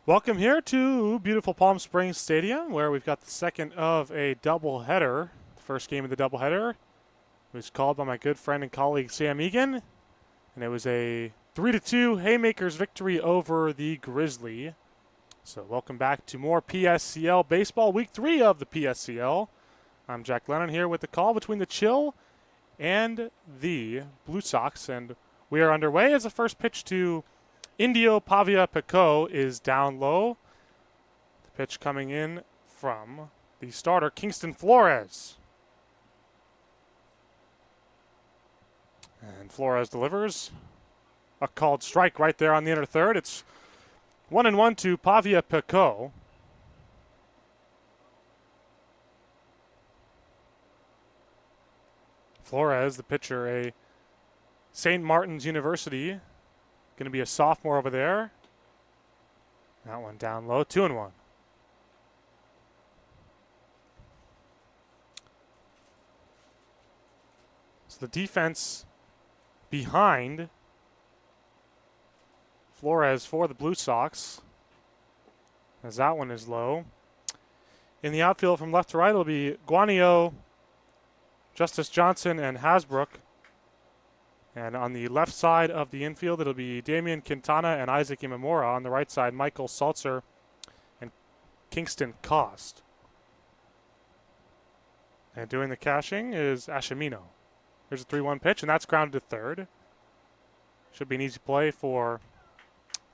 Welcome here to beautiful Palm Springs Stadium, where we've got the second of a doubleheader. The first game of the doubleheader was called by my good friend and colleague Sam Egan, and it was a 3-2 Haymakers victory over the Grizzly. So welcome back to more PSCL baseball, week 3 of the PSCL. I'm Jack Lennon here with the call between the Chill and the Blue Sox, and we are underway as the first pitch to Indio Pavia Pico is down low. The pitch coming in from the starter, Kingston Flores. And Flores delivers a called strike right there on the inner third. It's 1-1 to Pavia Pico. Flores, the pitcher, a St. Martin's University. Going to be a sophomore over there. That one down low, 2-1. So the defense behind Flores for the Blue Sox, as that one is low. In the outfield from left to right, it'll be Guanio, Justice Johnson, and Hasbrook. And on the left side of the infield, it'll be Damian Quintana and Isaac Imamura. On the right side, Michael Salzer and Kingston Cost. And doing the cashing is Ashimino. Here's a 3-1 pitch, and that's grounded to third. Should be an easy play for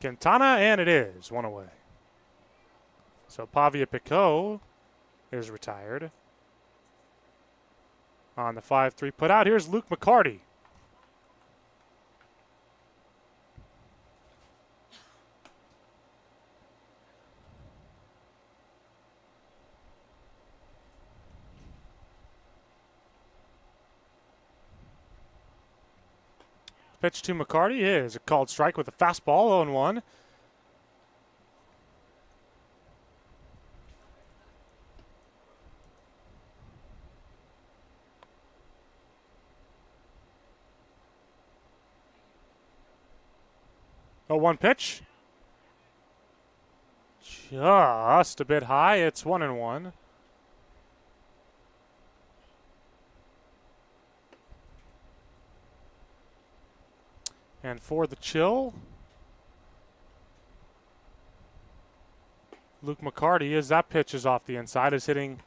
Quintana, and it is. One away. So Pavia Pico is retired. On the 5-3 put out, here's Luke McCarty. Pitch to McCarty is a called strike with a fastball, 0-1. Oh, one pitch. Just a bit high. It's 1-1. And for the Chill, Luke McCarty, as that pitch is off the inside, is hitting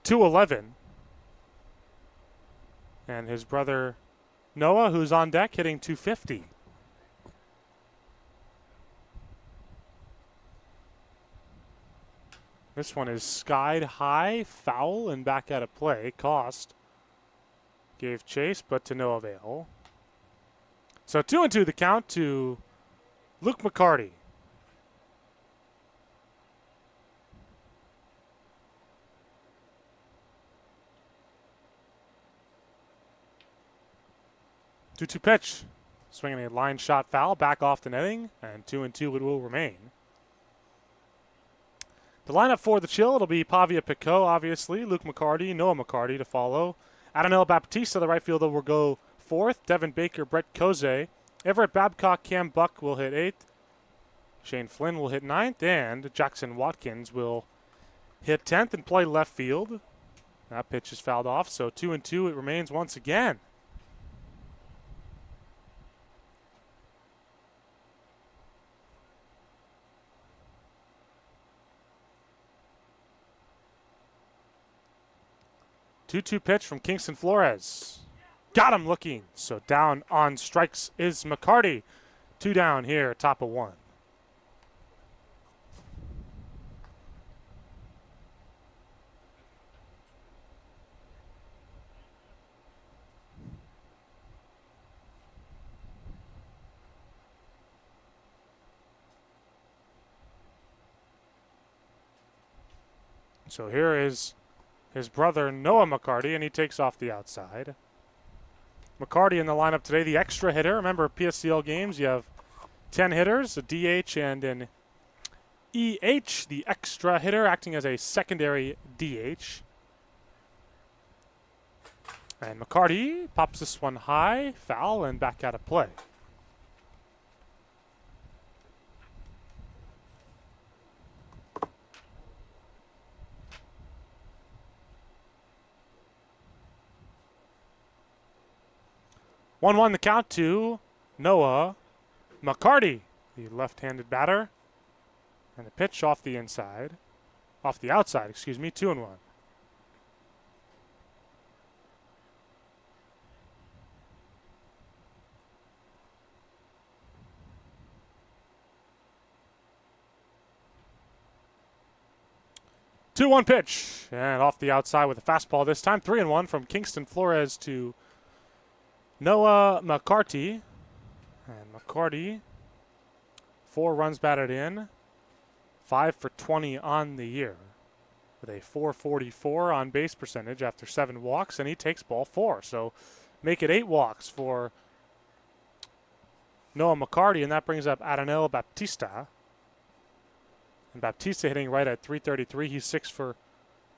211. And his brother Noah, who's on deck, hitting 250. This one is skied high, foul, and back out of play. Cost gave chase, but to no avail. So 2-2 the count to Luke McCarty. Two-two pitch. Swinging a line shot foul back off the netting, and 2-2 it will remain. The lineup for the Chill, it'll be Pavia Pico, obviously, Luke McCarty, Noah McCarty to follow. Adonel Baptista, the right fielder, will go fourth. Devin Baker, Brett Koze. Everett Babcock, Cam Buck will hit eighth. Shane Flynn will hit ninth. And Jackson Watkins will hit 10th and play left field. That pitch is fouled off, so 2-2 it remains once again. Two-two pitch from Kingston Flores. Got him looking. So down on strikes is McCarty. 2 down here, top of 1. So here is his brother Noah McCarty, and he takes off the outside. McCarty in the lineup today, the extra hitter. Remember, PSCL games, you have 10 hitters, a DH and an EH, the extra hitter, acting as a secondary DH. And McCarty pops this one high, foul, and back out of play. 1-1 the count to Noah McCarty, the left-handed batter. And the pitch off the outside, 2-1. Two-one pitch, and off the outside with a fastball this time. 3-1 from Kingston Flores to Noah McCarty. And McCarty, 4 runs batted in, 5 for 20 on the year, with a .444 on base percentage after 7 walks, and he takes ball 4. So make it 8 walks for Noah McCarty, and that brings up Adanel Baptista. And Baptista hitting right at .333. He's 6 for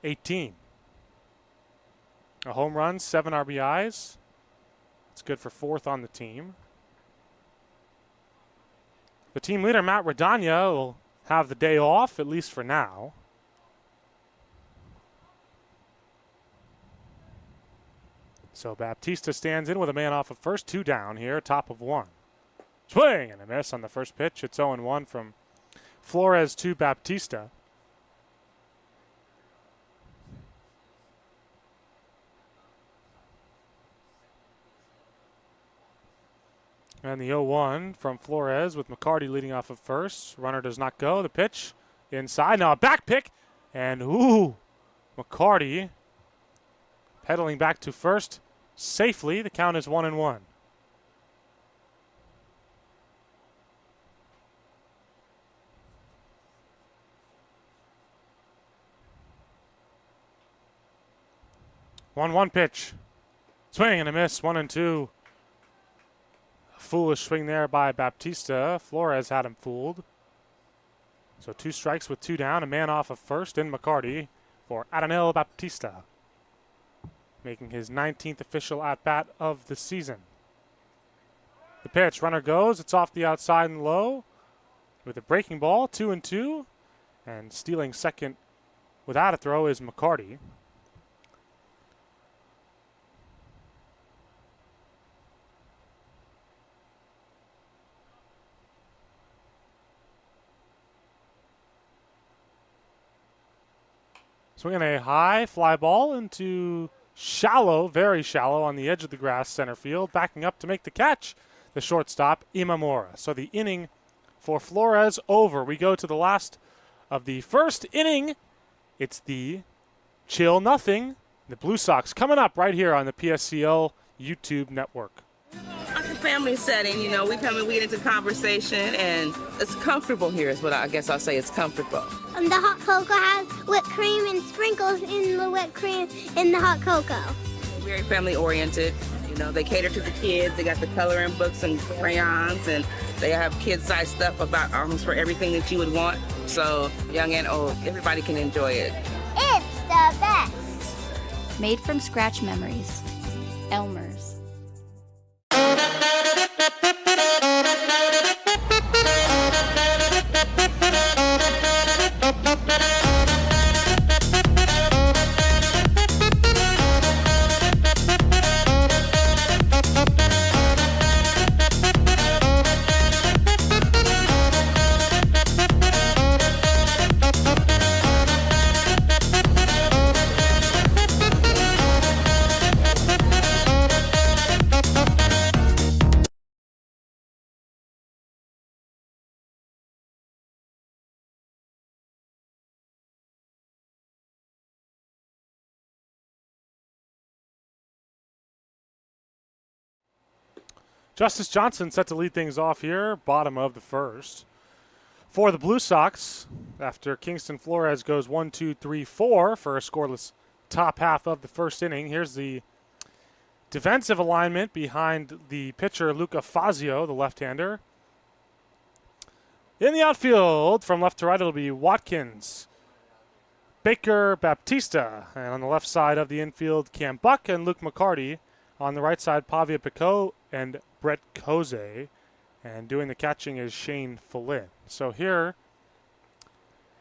18. A home run, 7 RBIs. It's good for 4th on the team. The team leader, Matt Radagna, will have the day off, at least for now. So Baptista stands in with a man off of first, 2 down here, top of 1. Swing and a miss on the first pitch. It's 0-1 from Flores to Baptista. And the 0-1 from Flores with McCarty leading off of first. Runner does not go. The pitch inside. Now a back pick. And McCarty pedaling back to first safely. The count is 1-1. One pitch. Swing and a miss. 1-2. Foolish swing there by Baptista. Flores had him fooled. So 2 strikes with 2 down. A man off of first in McCarty for Adanel Baptista, making his 19th official at-bat of the season. The pitch. Runner goes. It's off the outside and low with a breaking ball. 2-2. And stealing second without a throw is McCarty. Swinging a high fly ball into shallow, very shallow on the edge of the grass center field. Backing up to make the catch, the shortstop, Imamura. So the inning for Flores over. We go to the last of the first inning. It's the Chill Nothing. The Blue Sox coming up right here on the PSCL YouTube network. It's a family setting, you know, we come and we get into conversation, and it's comfortable here is what I guess I'll say. It's comfortable. The hot cocoa has whipped cream and sprinkles in the whipped cream in the hot cocoa. Very family oriented. You know, they cater to the kids. They got the coloring books and crayons, and they have kid-sized stuff about almost for everything that you would want. So young and old, everybody can enjoy it. It's the best. Made from scratch memories. Elmer's. Justice Johnson set to lead things off here, bottom of the first. For the Blue Sox, after Kingston Flores goes 1, 2, 3, 4 for a scoreless top half of the first inning. Here's the defensive alignment behind the pitcher, Luca Fazio, the left-hander. In the outfield, from left to right, it'll be Watkins, Baker, Baptista. And on the left side of the infield, Cam Buck and Luke McCarty. On the right side, Pavia Picot and Brett Koze. And doing the catching is Shane Follin. So here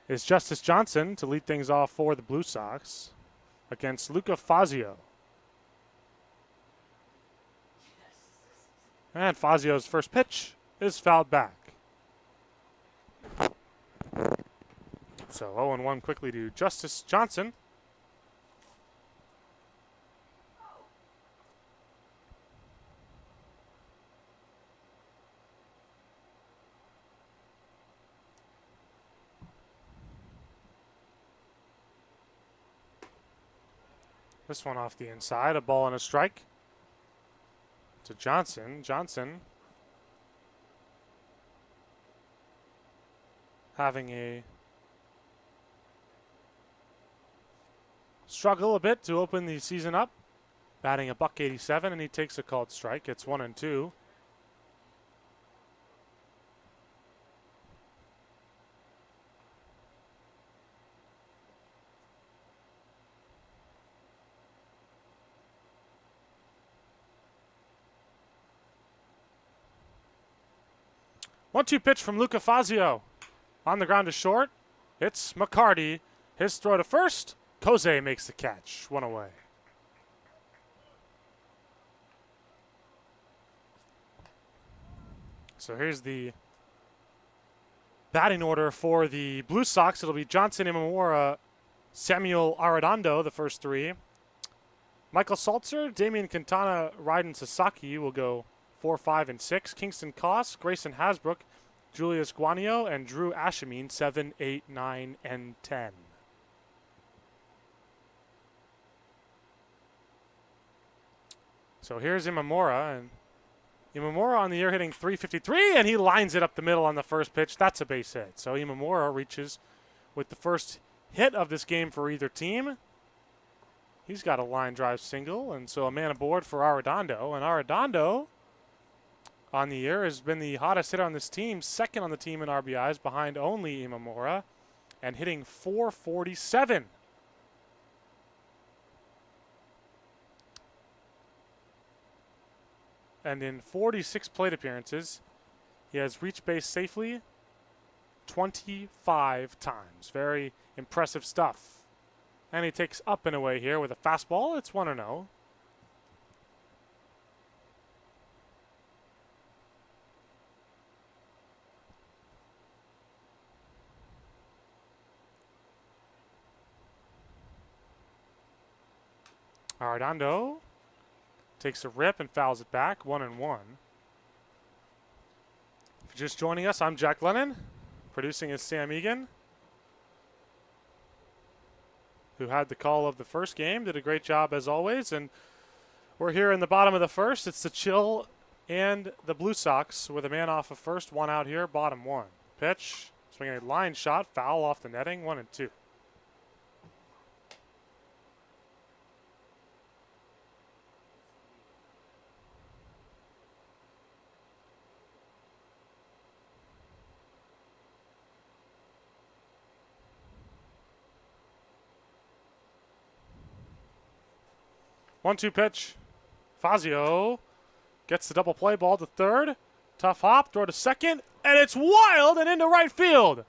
is Justice Johnson to lead things off for the Blue Sox against Luca Fazio. And Fazio's first pitch is fouled back. So 0-1 quickly to Justice Johnson. This one off the inside, a ball and a strike. To Johnson. Johnson having a struggle a bit to open the season up. Batting a .187, and he takes a called strike. It's 1-2. One-two pitch from Luca Fazio. On the ground to short. It's McCarty. His throw to first. Koze makes the catch. One away. So here's the batting order for the Blue Sox. It'll be Johnson, Imamura, Samuel Arredondo, the first three. Michael Saltzer, Damian Quintana, Ryden Sasaki will go 4, 5, and 6. Kingston Koss, Grayson Hasbrook, Julius Guanio, and Drew Ashameen, 7, 8, 9, and 10. So here's Imamura, and Imamura on the year hitting .353, and he lines it up the middle on the first pitch. That's a base hit. So Imamura reaches with the first hit of this game for either team. He's got a line drive single, and so a man aboard for Arredondo. And Arredondo on the year has been the hottest hitter on this team, second on the team in RBIs behind only Imamura, and hitting .447. And in 46 plate appearances, he has reached base safely 25 times. Very impressive stuff. And he takes up and away here with a fastball. It's 1-0. Arredondo takes a rip and fouls it back, 1-1. If you're just joining us, I'm Jack Lennon. Producing is Sam Egan, who had the call of the first game. Did a great job as always. And we're here in the bottom of the first. It's the Chill and the Blue Sox with a man off of first, one out here, bottom one. Pitch, swinging a line shot, foul off the netting, 1-2. One-two pitch. Fazio gets the double play ball to third. Tough hop, throw to second, and it's wild and into right field.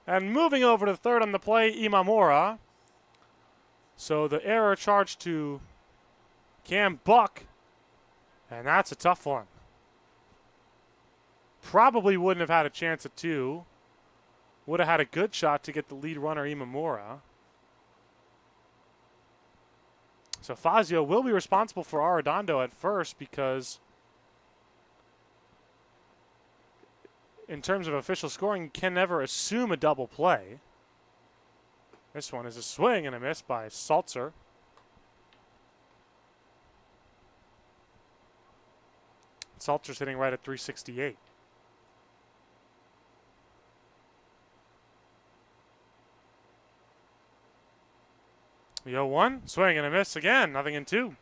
And moving over to third on the play, Imamura. So the error charged to Cam Buck, and that's a tough one. Probably wouldn't have had a chance at two. Would have had a good shot to get the lead runner, Imamura. So Fazio will be responsible for Arredondo at first because in terms of official scoring, can never assume a double play. This one is a swing and a miss by Saltzer. Saltzer's hitting right at .368. The 0-1, swing and a miss again, nothing in two.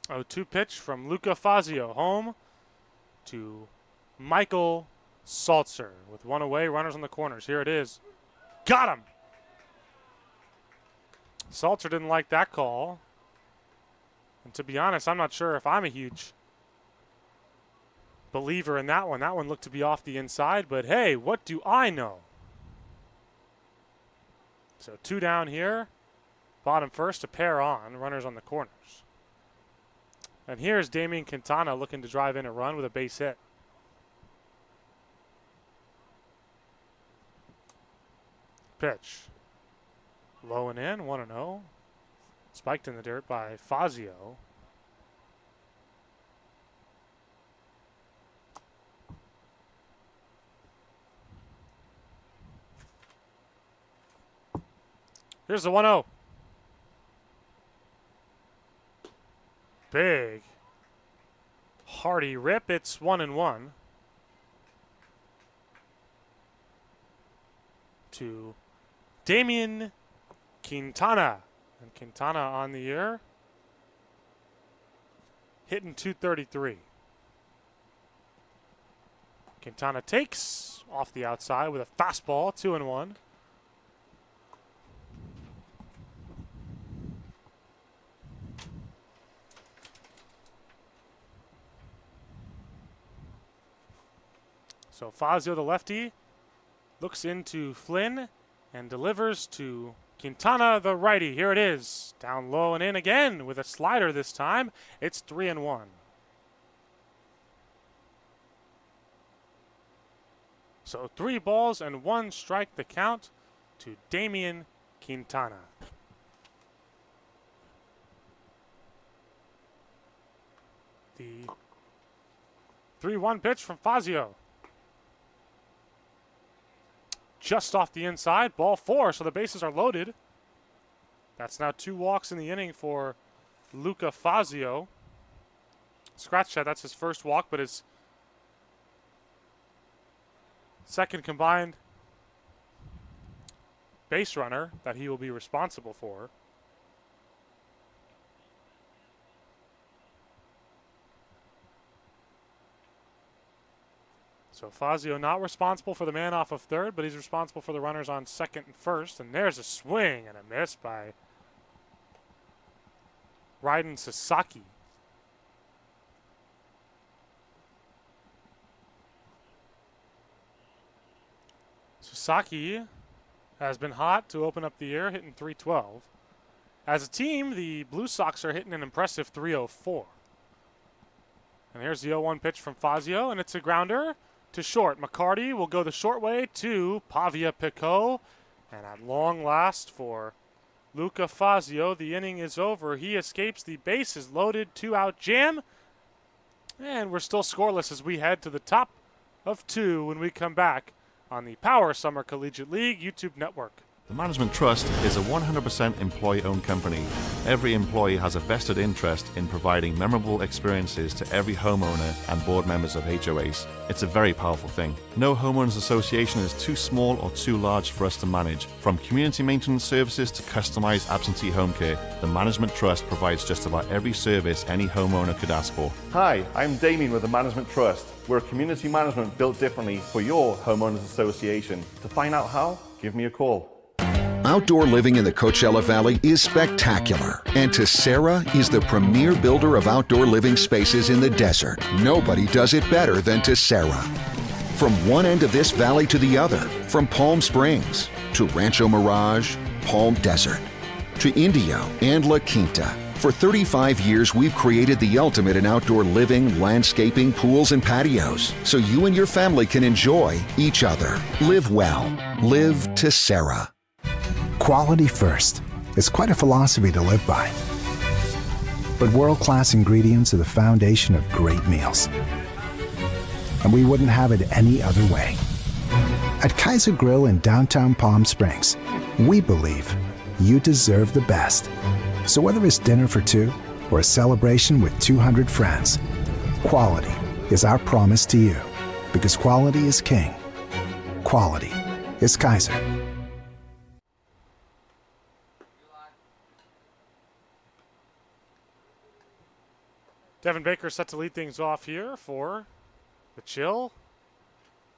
0-2 pitch from Luca Fazio, home to Michael Saltzer with one away, runners on the corners. Here it is. Got him! Saltzer didn't like that call. And to be honest, I'm not sure if I'm a huge believer in that one. That one looked to be off the inside, but hey, what do I know? So 2 down here. Bottom first, a pair on. Runners on the corners. And here's Damian Quintana looking to drive in a run with a base hit. Pitch. Low and in, 1-0. Spiked in the dirt by Fazio. Here's the 1-0. Big, hearty rip. It's 1-1 to Damian Quintana. And Quintana on the year, hitting .233. Quintana takes off the outside with a fastball, 2-1. So Fazio, the lefty, looks into Flynn and delivers to Quintana, the righty. Here it is. Down low and in again with a slider this time. It's 3-1. So 3 balls and 1 strike the count to Damian Quintana. The 3-1 pitch from Fazio. Just off the inside, ball 4, so the bases are loaded. That's now 2 walks in the inning for Luca Fazio. Scratch that, that's his first walk, but his second combined base runner that he will be responsible for. So Fazio not responsible for the man off of third, but he's responsible for the runners on second and first. And there's a swing and a miss by Raiden Sasaki. Sasaki has been hot to open up the year, hitting .312. As a team, the Blue Sox are hitting an impressive .304. And here's the 0-1 pitch from Fazio, and it's a grounder to short. McCarty will go the short way to Pavia Picot. And at long last for Luca Fazio, the inning is over. He escapes the bases loaded 2-out jam. And we're still scoreless as we head to the top of 2 when we come back on the Power Summer Collegiate League YouTube network. The Management Trust is a 100% employee-owned company. Every employee has a vested interest in providing memorable experiences to every homeowner and board members of HOAs. It's a very powerful thing. No homeowners association is too small or too large for us to manage. From community maintenance services to customized absentee home care, the Management Trust provides just about every service any homeowner could ask for. Hi, I'm Damien with the Management Trust. We're a community management built differently for your homeowners association. To find out how, give me a call. Outdoor living in the Coachella Valley is spectacular, and Tessera is the premier builder of outdoor living spaces in the desert. Nobody does it better than Tessera. From one end of this valley to the other, from Palm Springs to Rancho Mirage, Palm Desert, to Indio and La Quinta. For 35 years, we've created the ultimate in outdoor living, landscaping, pools, and patios, so you and your family can enjoy each other. Live well. Live Tessera. Quality first. It's quite a philosophy to live by. But world-class ingredients are the foundation of great meals. And we wouldn't have it any other way. At Kaiser Grill in downtown Palm Springs, we believe you deserve the best. So whether it's dinner for 2 or a celebration with 200 friends, quality is our promise to you. Because quality is king. Quality is Kaiser. Devin Baker set to lead things off here for the Chill.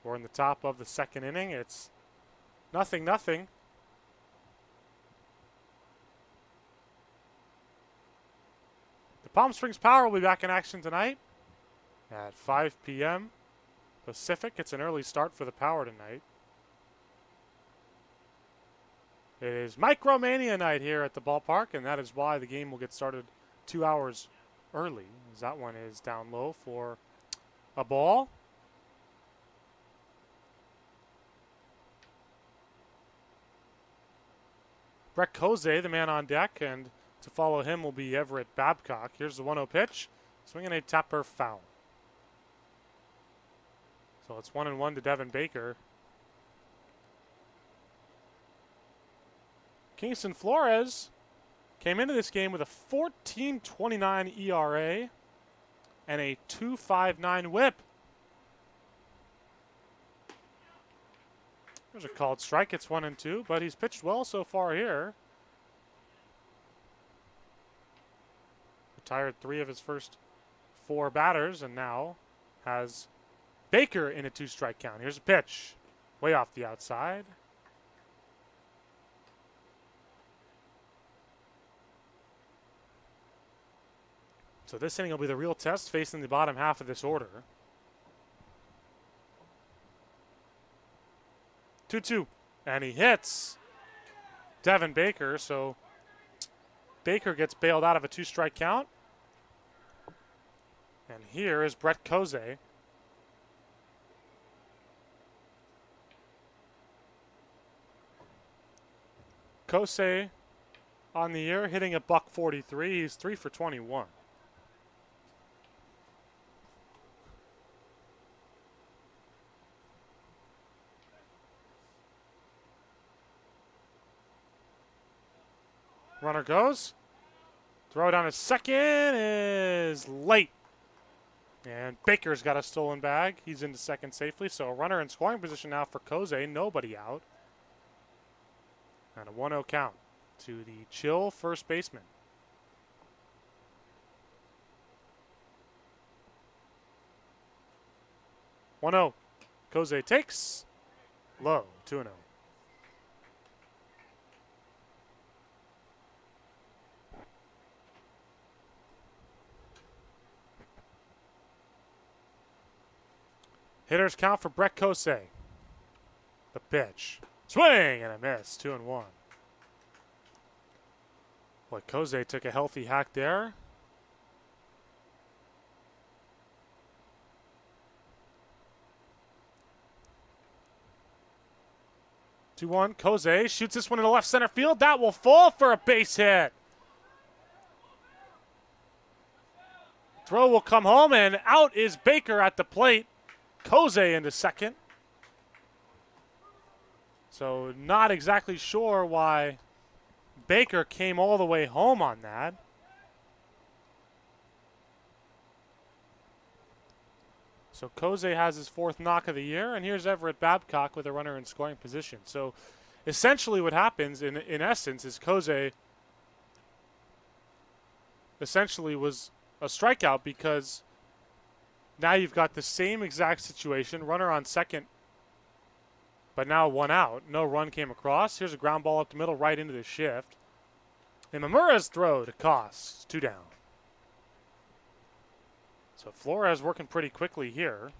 We're in the top of the second inning. It's 0-0. The Palm Springs Power will be back in action tonight at 5 p.m. Pacific. It's an early start for the Power tonight. It is Micromania night here at the ballpark, and that is why the game will get started 2 hours early, as that one is down low for a ball. Brett Kose, the man on deck, and to follow him will be Everett Babcock. Here's the 1-0 pitch. Swinging a tapper foul. So it's 1-1 to Devin Baker. Kingston Flores came into this game with a 14.29 ERA and a 2.59 whip. There's a called strike. It's 1-2, but he's pitched well so far here. Retired 3 of his first 4 batters and now has Baker in a 2-strike count. Here's a pitch. Way off the outside. So this inning will be the real test facing the bottom half of this order. 2-2. And he hits Devin Baker. So Baker gets bailed out of a 2-strike count. And here is Brett Kose. Kose on the year hitting a .143. He's 3 for 21. Runner goes. Throw down to second is late. And Baker's got a stolen bag. He's into second safely. So a runner in scoring position now for Kose. Nobody out. And a 1-0 count to the chill first baseman. One-0. Kose takes. Low. 2-0. Hitters count for Brett Kose. The pitch. Swing and a miss. 2-1. Boy, Kose took a healthy hack there. Two-one. Kose shoots this one in the left center field. That will fall for a base hit. Throw will come home, and out is Baker at the plate. Kose into second. So not exactly sure why Baker came all the way home on that. So Kose has his 4th knock of the year, and here's Everett Babcock with a runner in scoring position. So essentially what happens in essence is Kose essentially was a strikeout because now you've got the same exact situation, runner on second, but now 1 out. No run came across. Here's a ground ball up the middle right into the shift. And Mamura's throw to Koss, 2 down. So Flores working pretty quickly here.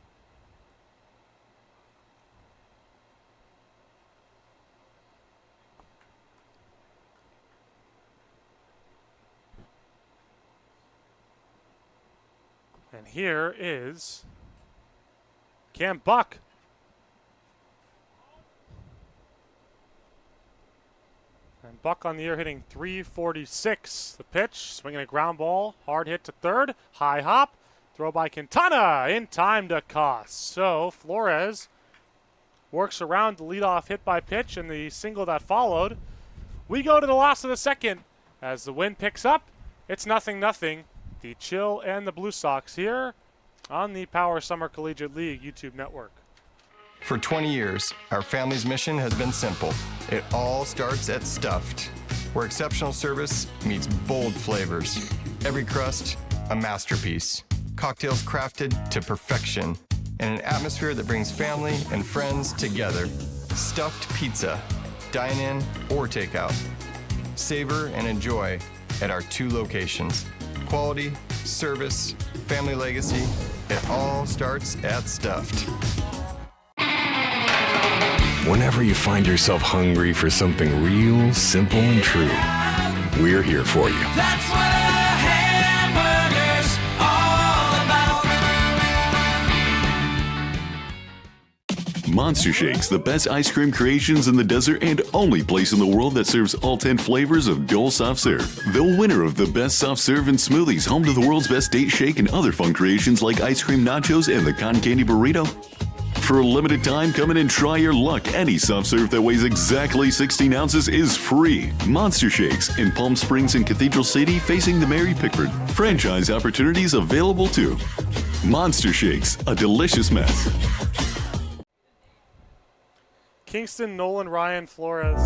And here is Cam Buck. And Buck on the year hitting .346. The pitch, swinging a ground ball, hard hit to third, high hop, throw by Quintana, in time to Koss. So Flores works around the leadoff hit by pitch and the single that followed. We go to the last of the second as the wind picks up. It's 0-0. The Chill and the Blue Sox here on the Power Summer Collegiate League YouTube network. For 20 years, our family's mission has been simple. It all starts at Stuffed, where exceptional service meets bold flavors. Every crust, a masterpiece. Cocktails crafted to perfection in an atmosphere that brings family and friends together. Stuffed pizza, dine in or take out. Savor and enjoy at our 2 locations. Quality, service, family legacy, it all starts at Stuffed. Whenever you find yourself hungry for something real, simple, and true, we're here for you. That's what a hamburger's all about. Monster Shakes, the best ice cream creations in the desert and only place in the world that serves all 10 flavors of Dole Soft Serve. The winner of the best soft serve and smoothies, home to the world's best date shake and other fun creations like ice cream nachos and the cotton candy burrito. For a limited time, come in and try your luck. Any soft serve that weighs exactly 16 ounces is free. Monster Shakes in Palm Springs and Cathedral City facing the Mary Pickford. Franchise opportunities available too. Monster Shakes, a delicious mess. Kingston, Nolan, Ryan, Flores.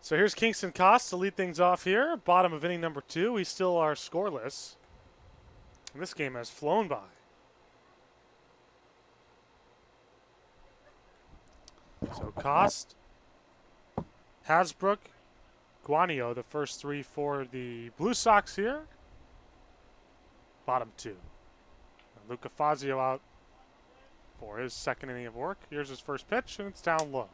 So here's Kingston Cost to lead things off here. Bottom of inning number 2. We still are scoreless. And this game has flown by. So Cost, Hasbrook, Guanio, the first 3 for the Blue Sox here. Bottom 2. Luca Fazio out for his second inning of work. Here's his first pitch, and it's down low.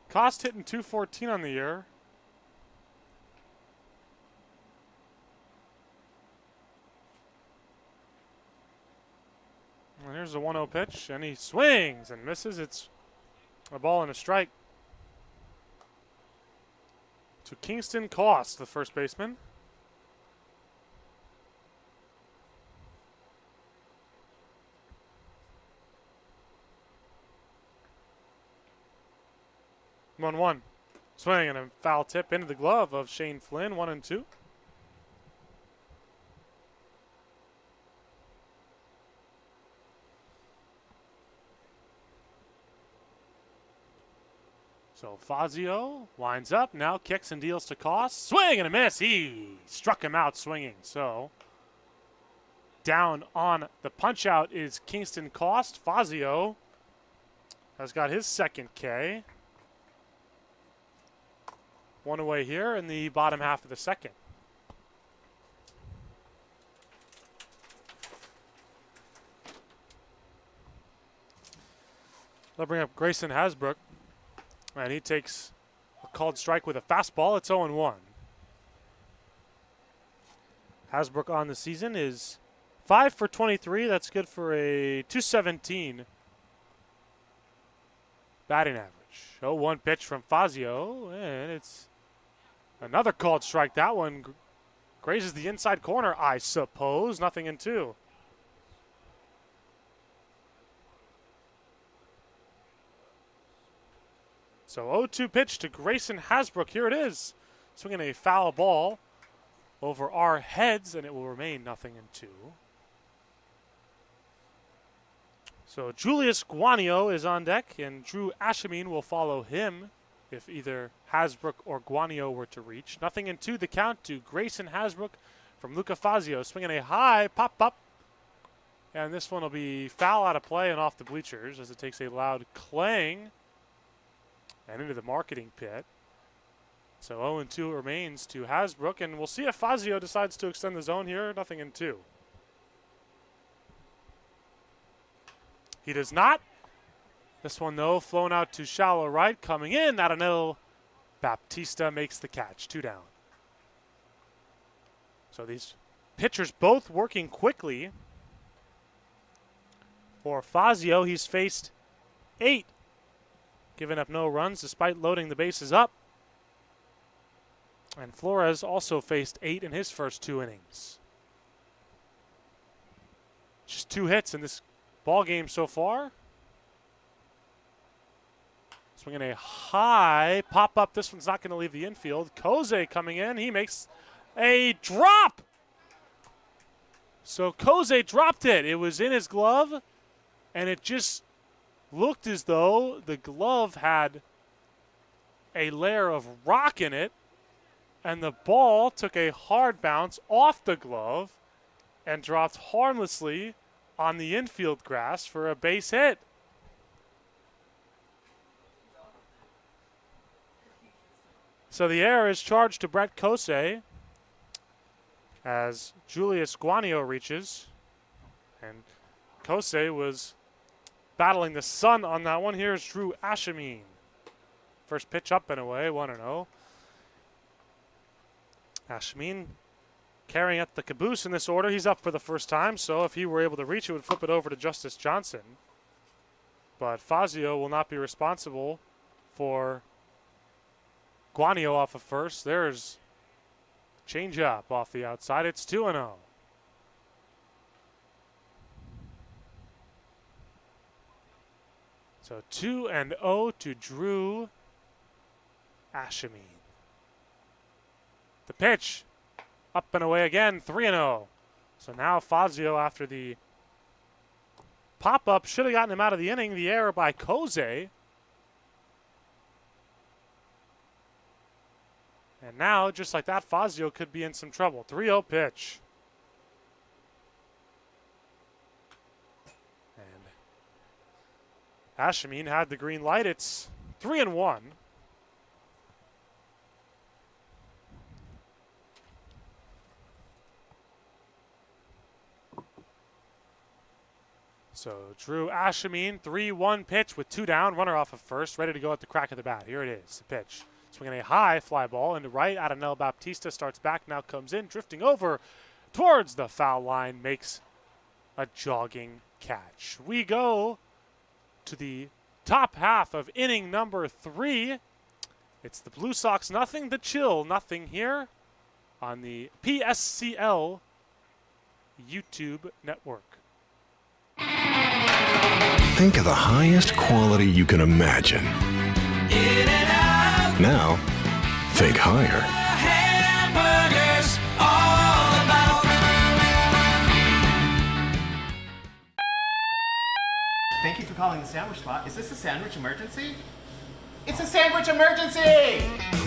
Cost hitting .214 on the year. And here's a 1-0 pitch, and he swings and misses. It's a ball and a strike to Kingston Cost, the first baseman. One. Swing and a foul tip into the glove of Shane Flynn, 1-2. So Fazio winds up, now kicks and deals to Cost. Swing and a miss. He struck him out swinging. So down on the punch out is Kingston Cost. Fazio has got his second K. One away here in the bottom half of the second. They'll bring up Grayson Hasbrook. And he takes a called strike with a fastball. It's 0-1. Hasbrook on the season is 5 for 23. That's good for a .217 batting average. 0-1 pitch from Fazio, and it's another called strike. That one grazes the inside corner, I suppose. Nothing in 2. So 0-2 pitch to Grayson Hasbrook. Here it is. Swinging a foul ball over our heads, and it will remain nothing in 2. So Julius Guanio is on deck, and Drew Ashameen will follow him if either Hasbrook or Guanio were to reach. Nothing in 2, the count to Grayson Hasbrook from Luca Fazio. Swinging a high pop-up. And this one will be foul out of play and off the bleachers as it takes a loud clang and into the marketing pit. So 0-2 remains to Hasbrook, and we'll see if Fazio decides to extend the zone here. Nothing in 2. He does not. This one, though, flown out to shallow right. Coming in, out of nil. Baptista makes the catch. 2 down. So these pitchers both working quickly. For Fazio, he's faced 8. Giving up no runs despite loading the bases up. And Flores also faced 8 in his first 2 innings. Just 2 hits in this ball game so far. Swinging a high pop-up. This one's not going to leave the infield. Koze coming in. He makes a drop. So Koze dropped it. It was in his glove, and it just looked as though the glove had a layer of rock in it, and the ball took a hard bounce off the glove and dropped harmlessly on the infield grass for a base hit. So the error is charged to Brett Kosei as Julius Guanio reaches. And Kosei was battling the sun on that one. Here's Drew Ashameen. First pitch up and away, 1-0. Ashameen carrying at the caboose in this order. He's up for the first time, so if he were able to reach it, would flip it over to Justice Johnson. But Fazio will not be responsible for Guanio off of first. There's change up off the outside. It's 2-0. So 2-0 to Drew Ashameen. The pitch up and away again, 3-0. So now Fazio, after the pop-up, should have gotten him out of the inning. The error by Kosei. And now, just like that, Fazio could be in some trouble. 3-0 pitch. And Ashameen had the green light. It's 3-1. So Drew Ashameen, 3-1 pitch with 2 down, runner off of first, ready to go at the crack of the bat. Here it is, the pitch. Swinging a high fly ball into right. Adanel Baptista starts back, now comes in, drifting over towards the foul line, makes a jogging catch. We go to the top half of inning number 3. It's the Blue Sox nothing, the Chill nothing here on the PSCL YouTube network. Think of the highest quality you can imagine. Now, think higher. Hamburgers, all about. Thank you for calling the Sandwich Spot. Is this a sandwich emergency? It's a sandwich emergency!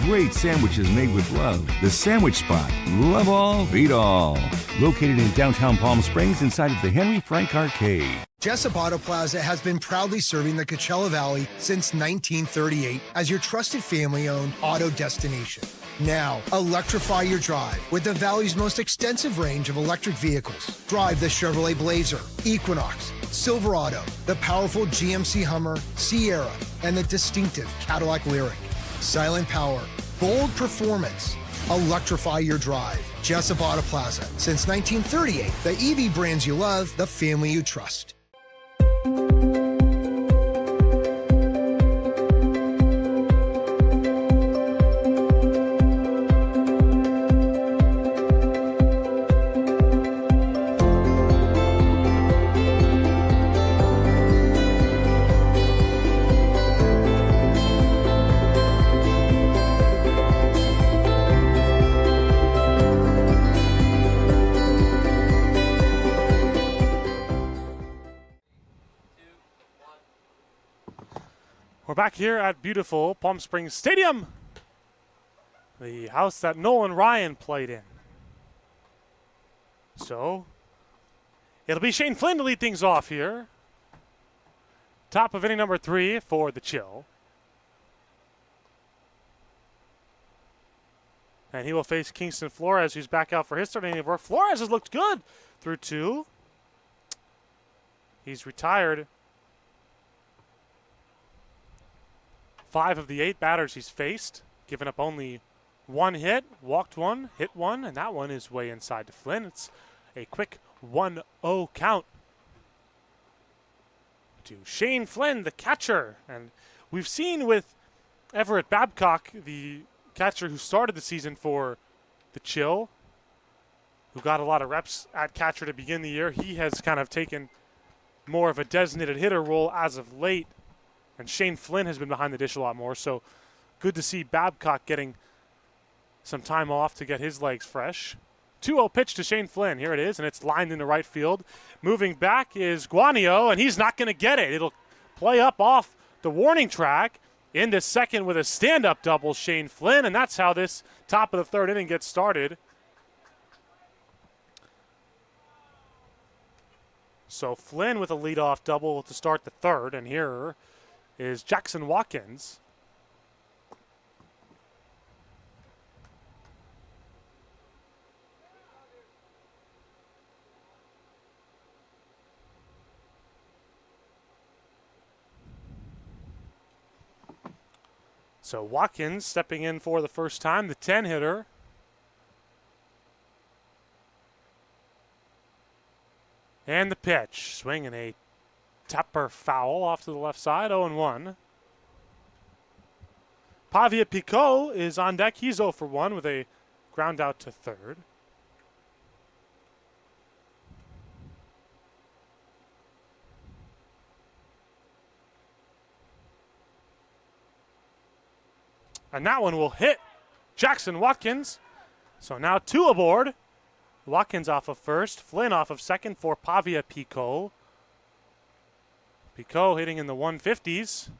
Great sandwiches made with love. The Sandwich Spot. Love all, eat all. Located in downtown Palm Springs inside of the Henry Frank Arcade. Jessup Auto Plaza has been proudly serving the Coachella Valley since 1938 as your trusted family-owned auto destination. Now, electrify your drive with the Valley's most extensive range of electric vehicles. Drive the Chevrolet Blazer, Equinox, Silverado, the powerful GMC Hummer, Sierra, and the distinctive Cadillac Lyriq. Silent power, bold performance. Electrify your drive. Jessup Auto Plaza. Since 1938, the EV brands you love, the family you trust. We're back here at beautiful Palm Springs Stadium, the house that Nolan Ryan played in. So, it'll be Shane Flynn to lead things off here. Top of inning number 3 for the Chill. And he will face Kingston Flores, who's back out for his third inning of work. Flores has looked good through 2. He's retired 5 of the 8 batters he's faced, given up only 1 hit, walked 1, hit 1, and that one is way inside to Flynn. It's a quick 1-0 count to Shane Flynn, the catcher. And we've seen with Everett Babcock, the catcher who started the season for the Chill, who got a lot of reps at catcher to begin the year, he has kind of taken more of a designated hitter role as of late. And Shane Flynn has been behind the dish a lot more, so good to see Babcock getting some time off to get his legs fresh. 2-0 pitch to Shane Flynn. Here it is, and it's lined into right field. Moving back is Guanio, and he's not going to get it. It'll play up off the warning track into second with a stand-up double, Shane Flynn, and that's how this top of the 3rd inning gets started. So Flynn with a leadoff double to start the 3rd, and here is Jackson Watkins. So Watkins stepping in for the first time, the 10 hitter. And the pitch, swinging a Tepper foul off to the left side, 0-1. Pavia Picot is on deck. He's 0 for 1 with a ground out to third. And that one will hit Jackson Watkins. So now 2 aboard. Watkins off of first, Flynn off of second for Pavia Picot. Picot hitting in the 150s.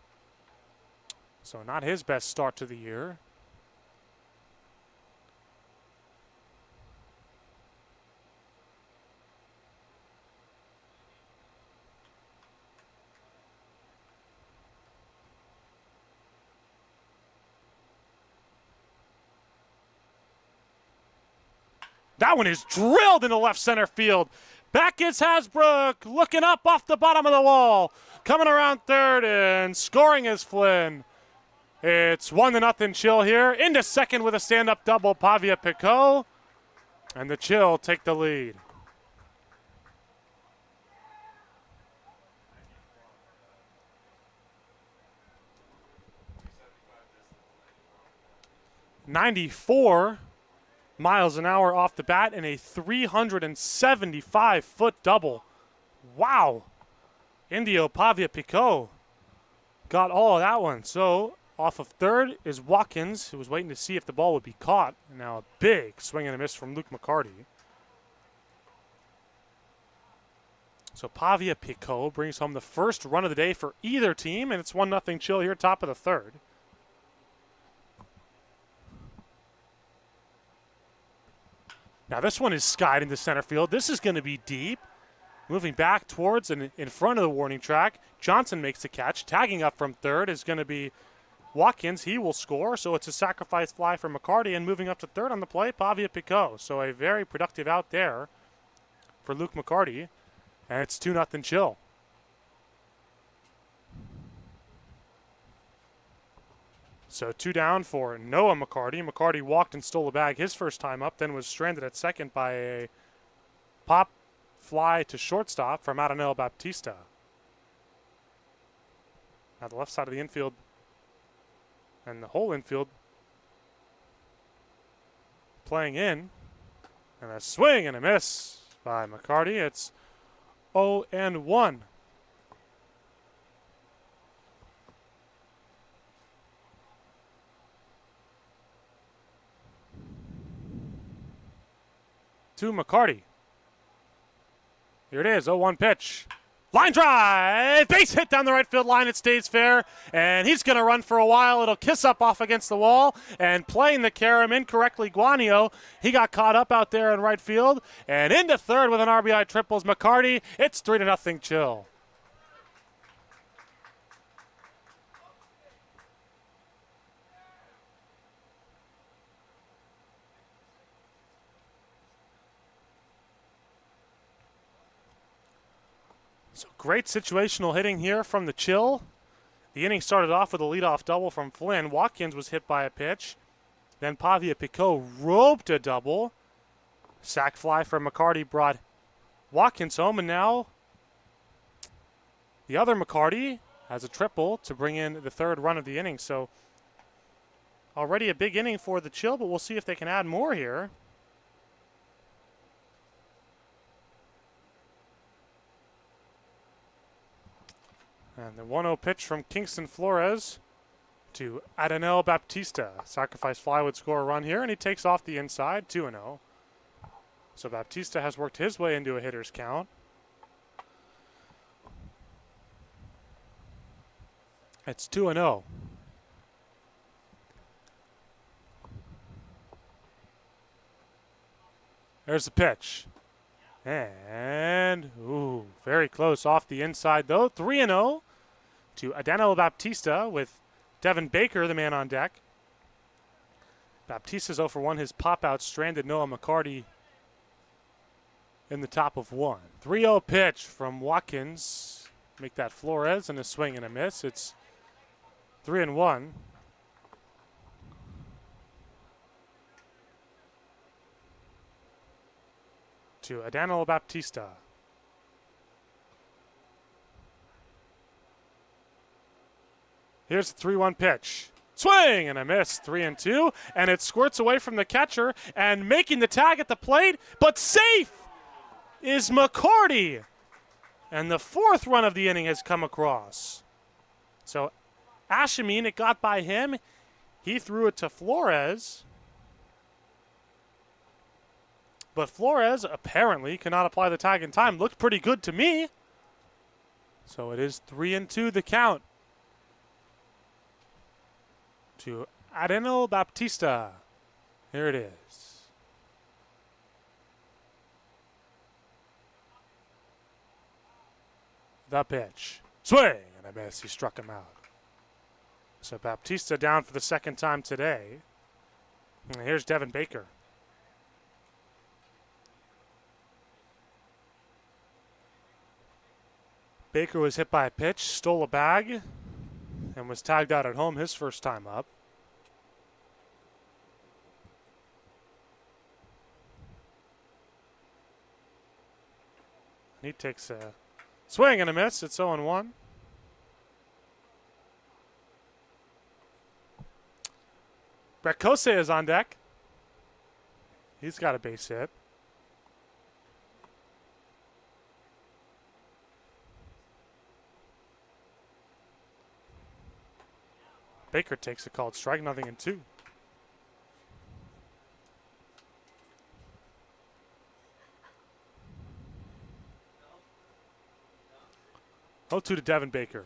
So not his best start to the year. That one is drilled into left center field. Back is Hasbrook, looking up off the bottom of the wall. Coming around third and scoring is Flynn. It's 1-0 Chill here. Into second with a stand-up double, Pavia Picot. And the Chill take the lead. .94 miles an hour off the bat and a 375-foot double. Wow. Indio Pavia Picot got all of that one. So off of third is Watkins, who was waiting to see if the ball would be caught. And now a big swing and a miss from Luke McCarty. So Pavia Picot brings home the first run of the day for either team, and it's 1-0 Chill here, top of the third. Now this one is skied into center field. This is going to be deep. Moving back towards and in front of the warning track. Johnson makes the catch. Tagging up from third is going to be Watkins. He will score, so it's a sacrifice fly for McCarty. And moving up to third on the play, Pavia Picot. So a very productive out there for Luke McCarty. And it's 2-0 Chill. So 2 down for Noah McCarty. McCarty walked and stole a bag his first time up, then was stranded at second by a pop fly to shortstop from Adanel Baptista. Now the left side of the infield and the whole infield playing in. And a swing and a miss by McCarty. It's 0-1. To McCarty. Here it is, 0-1 pitch. Line drive, base hit down the right field line. It stays fair, and he's going to run for a while. It'll kiss up off against the wall, and playing the carom incorrectly, Guanio. He got caught up out there in right field, and into third with an RBI triples McCarty. It's 3-0 Chill. So great situational hitting here from the Chill. The inning started off with a leadoff double from Flynn. Watkins was hit by a pitch. Then Pavia Picot roped a double. Sac fly from McCarty brought Watkins home, and now the other McCarty has a triple to bring in the third run of the inning. So already a big inning for the Chill, but we'll see if they can add more here. And the 1-0 pitch from Kingston Flores to Adanel Baptista. Sacrifice fly would score a run here, and he takes off the inside, 2-0. So Baptista has worked his way into a hitter's count. It's 2-0. There's the pitch. And, ooh, very close off the inside, though. 3-0 to Adanel Baptista with Devin Baker, the man on deck. Baptista's 0 for 1. His pop-out stranded Noah McCarty in the top of 1. 3-0 pitch from Watkins. Make that Flores, and a swing and a miss. It's 3-1. to Adano Baptista. Here's the 3-1 pitch. Swing and a miss, 3-2, and it squirts away from the catcher and making the tag at the plate, but safe is McCarty. And the 4th run of the inning has come across. So Ashameen, it got by him. He threw it to Flores. But Flores apparently cannot apply the tag in time. Looked pretty good to me. So it is 3-2 the count to Adeno Baptista. Here it is. The pitch. Swing and a miss. He struck him out. So Baptista down for the 2nd time today. And here's Devin Baker. Baker was hit by a pitch, stole a bag, and was tagged out at home his first time up. He takes a swing and a miss. It's 0-1. Brett Kose is on deck. He's got a base hit. Baker takes a called strike, 0-2. Oh, 2 to Devin Baker.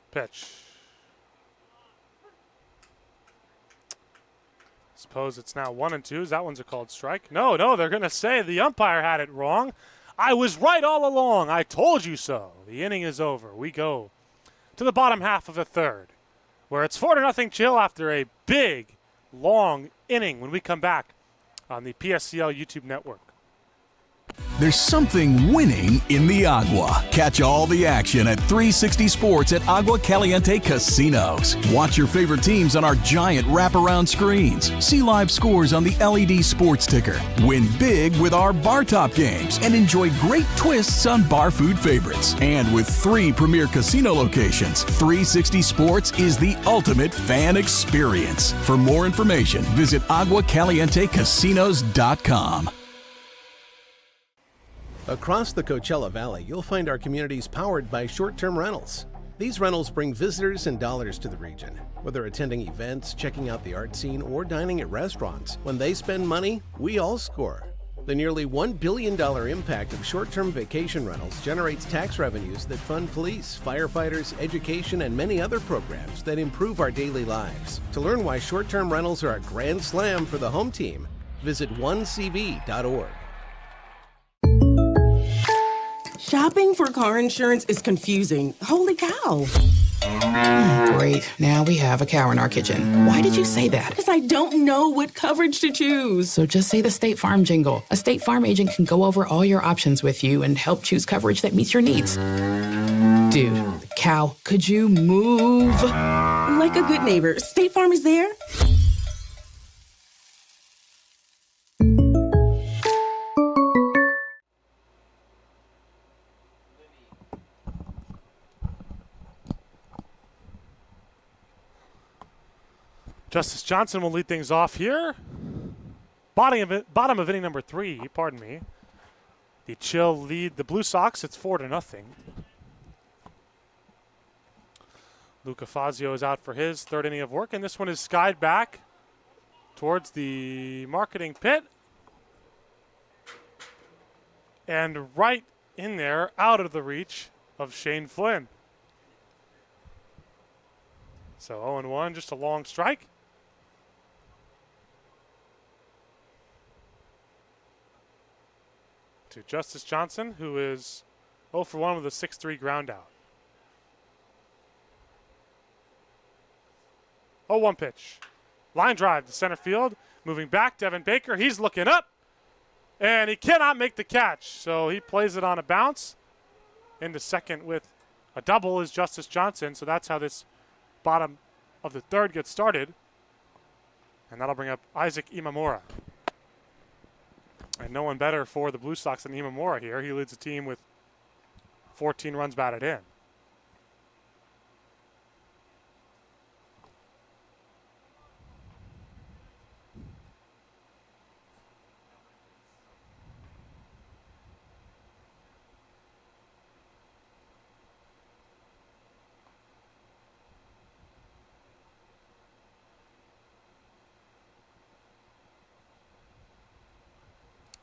Pitch. Suppose it's now 1-2. That one's a called strike. No, they're going to say the umpire had it wrong. I was right all along. I told you so. The inning is over. We go to the bottom half of the 3rd, where it's 4-0 chill after a big, long inning when we come back on the PSCL YouTube network. There's something winning in the Agua. Catch all the action at 360 Sports at Agua Caliente Casinos. Watch your favorite teams on our giant wraparound screens. See live scores on the LED sports ticker. Win big with our bar top games and enjoy great twists on bar food favorites. And with 3 premier casino locations, 360 Sports is the ultimate fan experience. For more information, visit aguacalientecasinos.com. Across the Coachella Valley, you'll find our communities powered by short-term rentals. These rentals bring visitors and dollars to the region. Whether attending events, checking out the art scene, or dining at restaurants, when they spend money, we all score. The nearly $1 billion impact of short-term vacation rentals generates tax revenues that fund police, firefighters, education, and many other programs that improve our daily lives. To learn why short-term rentals are a grand slam for the home team, visit onecv.org. Shopping for car insurance is confusing. Holy cow. Great. Now we have a cow in our kitchen. Why did you say that? Because I don't know what coverage to choose. So just say the State Farm jingle. A State Farm agent can go over all your options with you and help choose coverage that meets your needs. Dude, cow, could you move? Like a good neighbor, State Farm is there. Justice Johnson will lead things off here. Bottom of inning number 3, pardon me. The Chill lead the Blue Sox. It's 4-0. Luca Fazio is out for his 3rd inning of work, and this one is skied back towards the marketing pit. And right in there, out of the reach of Shane Flynn. So 0-1, just a long strike. To Justice Johnson, who is 0 for 1 with a 6-3 ground out. 0-1 pitch. Line drive to center field. Moving back, Devin Baker. He's looking up, and he cannot make the catch. So he plays it on a bounce. Into second with a double is Justice Johnson. So that's how this bottom of the 3rd gets started. And that'll bring up Isaac Imamura. And no one better for the Blue Sox than Imamura here. He leads the team with 14 runs batted in.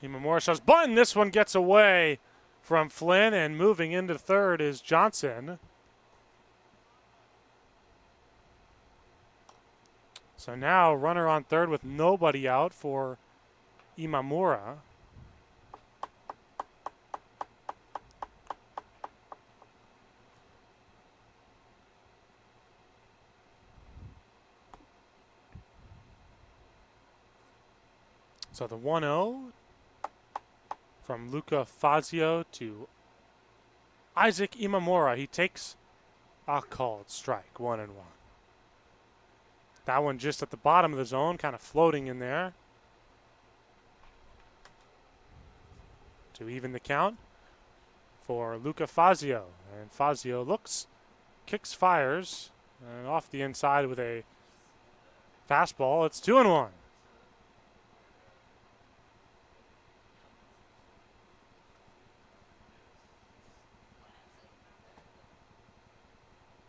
Imamura shows button. This one gets away from Flynn, and moving into third is Johnson. So now runner on third with nobody out for Imamura. So the 1-0 from Luca Fazio to Isaac Imamura. He takes a called strike, 1-1. That one just at the bottom of the zone, kind of floating in there to even the count for Luca Fazio. And Fazio looks, kicks, fires, and off the inside with a fastball. It's 2-1.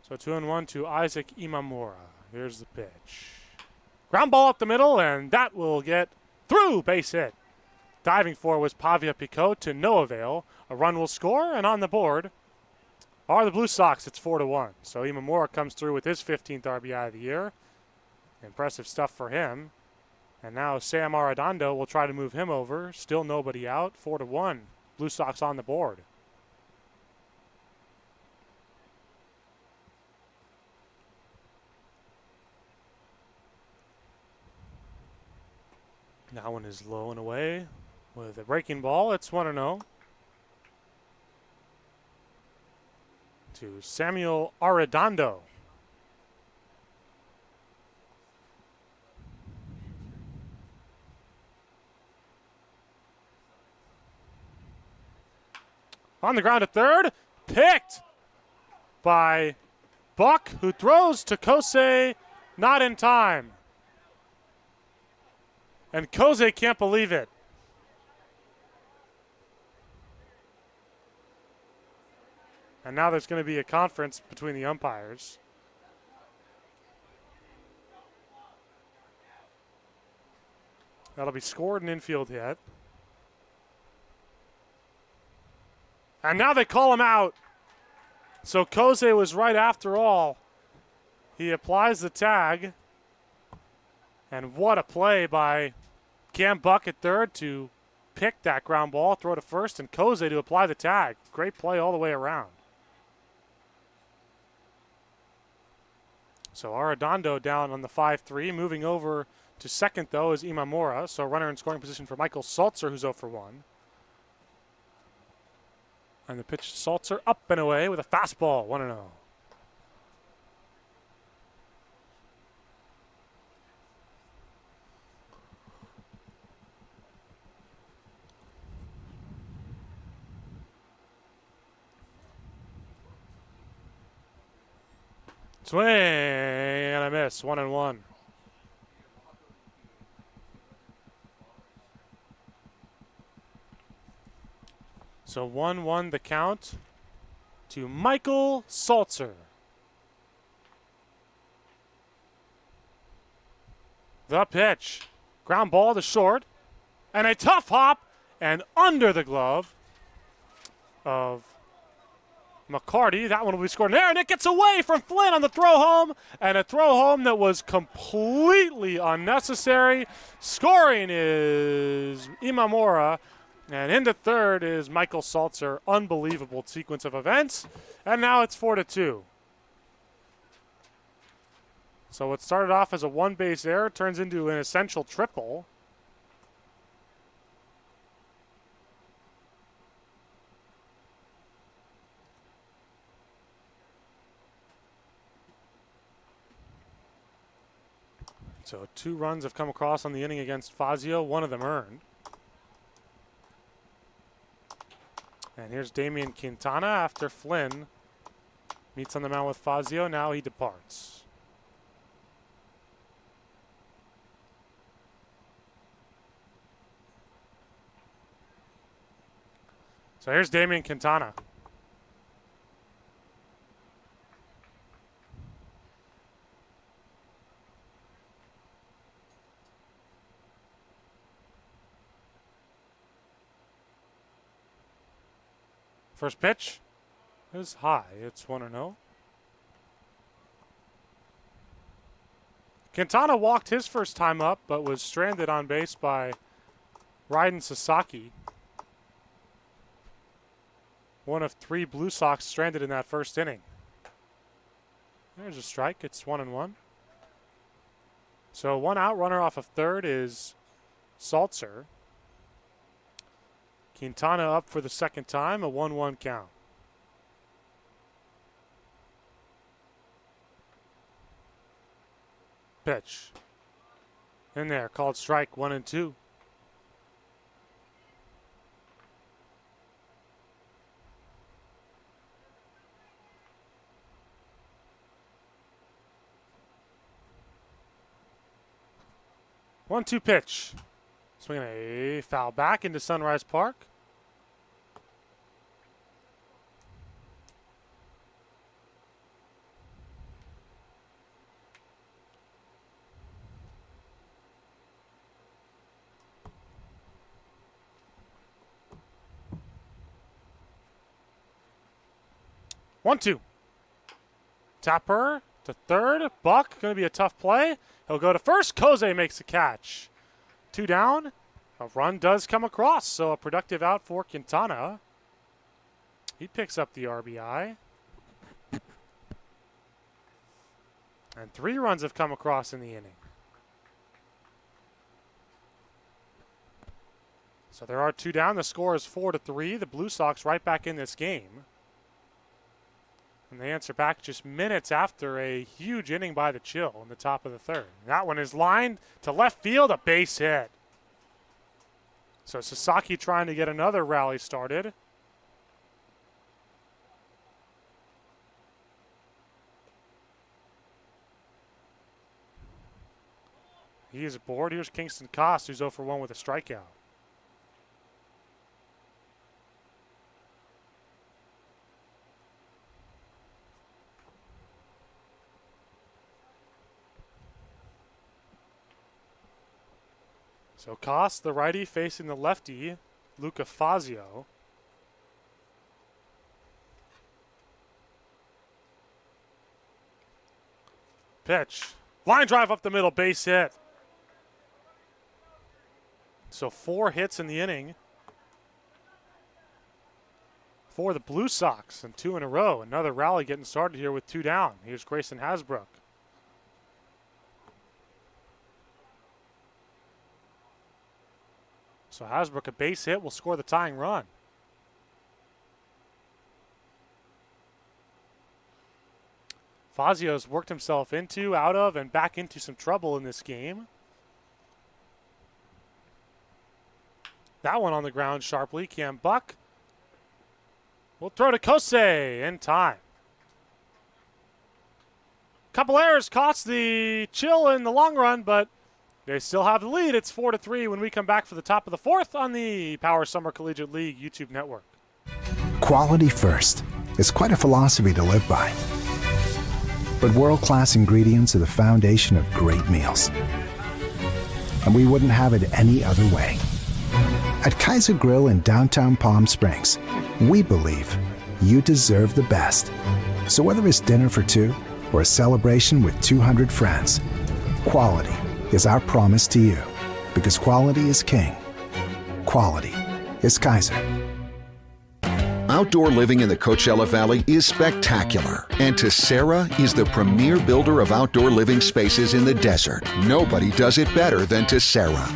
So 2-1 to Isaac Imamura. Here's the pitch. Ground ball up the middle, and that will get through. Base hit. Diving for was Pavia Picot to no avail. A run will score, and on the board are the Blue Sox. It's 4-1. So Imamura comes through with his 15th RBI of the year. Impressive stuff for him. And now Sam Arredondo will try to move him over. Still nobody out. 4-1. Blue Sox on the board. That one is low and away with a breaking ball. It's 1-0 to Samuel Arredondo. On the ground at third, picked by Buck, who throws to Kosei, not in time. And Kosei can't believe it. And now there's going to be a conference between the umpires. That'll be scored and infield hit. And now they call him out. So Kosei was right after all. He applies the tag. And what a play by Cam Buck at third to pick that ground ball, throw to first, and Kosei to apply the tag. Great play all the way around. So Arredondo down on the 5-3. Moving over to second, though, is Imamura. So runner in scoring position for Michael Saltzer, who's 0 for 1. And the pitch to Saltzer up and away with a fastball, 1-0. Swing and a miss, 1-1. So 1-1 the count to Michael Saltzer. The pitch. Ground ball to short. And a tough hop and under the glove of McCarty. That one will be scored in there, and it gets away from Flynn on the throw home, and a throw home that was completely unnecessary. Scoring is Imamura, and into third is Michael Saltzer. Unbelievable sequence of events, and now it's 4-2. So what started off as a one-base error turns into an essential triple. So 2 runs have come across on the inning against Fazio, one of them earned. And here's Damian Quintana after Flynn meets on the mound with Fazio. Now he departs. So here's Damian Quintana. First pitch is high. It's 1-0. Quintana walked his first time up, but was stranded on base by Raiden Sasaki. One of 3 Blue Sox stranded in that first inning. There's a strike. It's 1-1. So 1 out, runner off of third is Saltzer. Quintana up for the second time, a 1-1 count. Pitch. In there, called strike 1-2. One-two pitch. Swinging a foul back into Sunrise Park. One-two. Tapper to third. Buck going to be a tough play. He'll go to first. Koze makes the catch. 2 down. A run does come across, so a productive out for Quintana. He picks up the RBI. And 3 runs have come across in the inning. So there are 2 down. The score is 4-3. The Blue Sox right back in this game. And they answer back just minutes after a huge inning by the Chill in the top of the third. That one is lined to left field, a base hit. So Sasaki trying to get another rally started. He is aboard. Here's Kingston Koss, who's 0 for 1 with a strikeout. So Koss, the righty, facing the lefty, Luca Fazio. Pitch. Line drive up the middle, base hit. So 4 hits in the inning for the Blue Sox, and 2 in a row. Another rally getting started here with 2 down. Here's Grayson Hasbrook. So Hasbrook, a base hit, will score the tying run. Fazio's worked himself into, out of, and back into some trouble in this game. That one on the ground sharply. Cam Buck will throw to Kosse in time. Couple errors cost the Chill in the long run, but they still have the lead. It's 4-3 when we come back for the top of the 4th on the Power Summer Collegiate League YouTube network. Quality first is quite a philosophy to live by. But world-class ingredients are the foundation of great meals. And we wouldn't have it any other way. At Kaiser Grill in downtown Palm Springs, we believe you deserve the best. So whether it's dinner for 2 or a celebration with 200 friends, quality is our promise to you. Because quality is king. Quality is Kaiser. Outdoor living in the Coachella Valley is spectacular, and Tessera is the premier builder of outdoor living spaces in the desert. Nobody does it better than Tessera.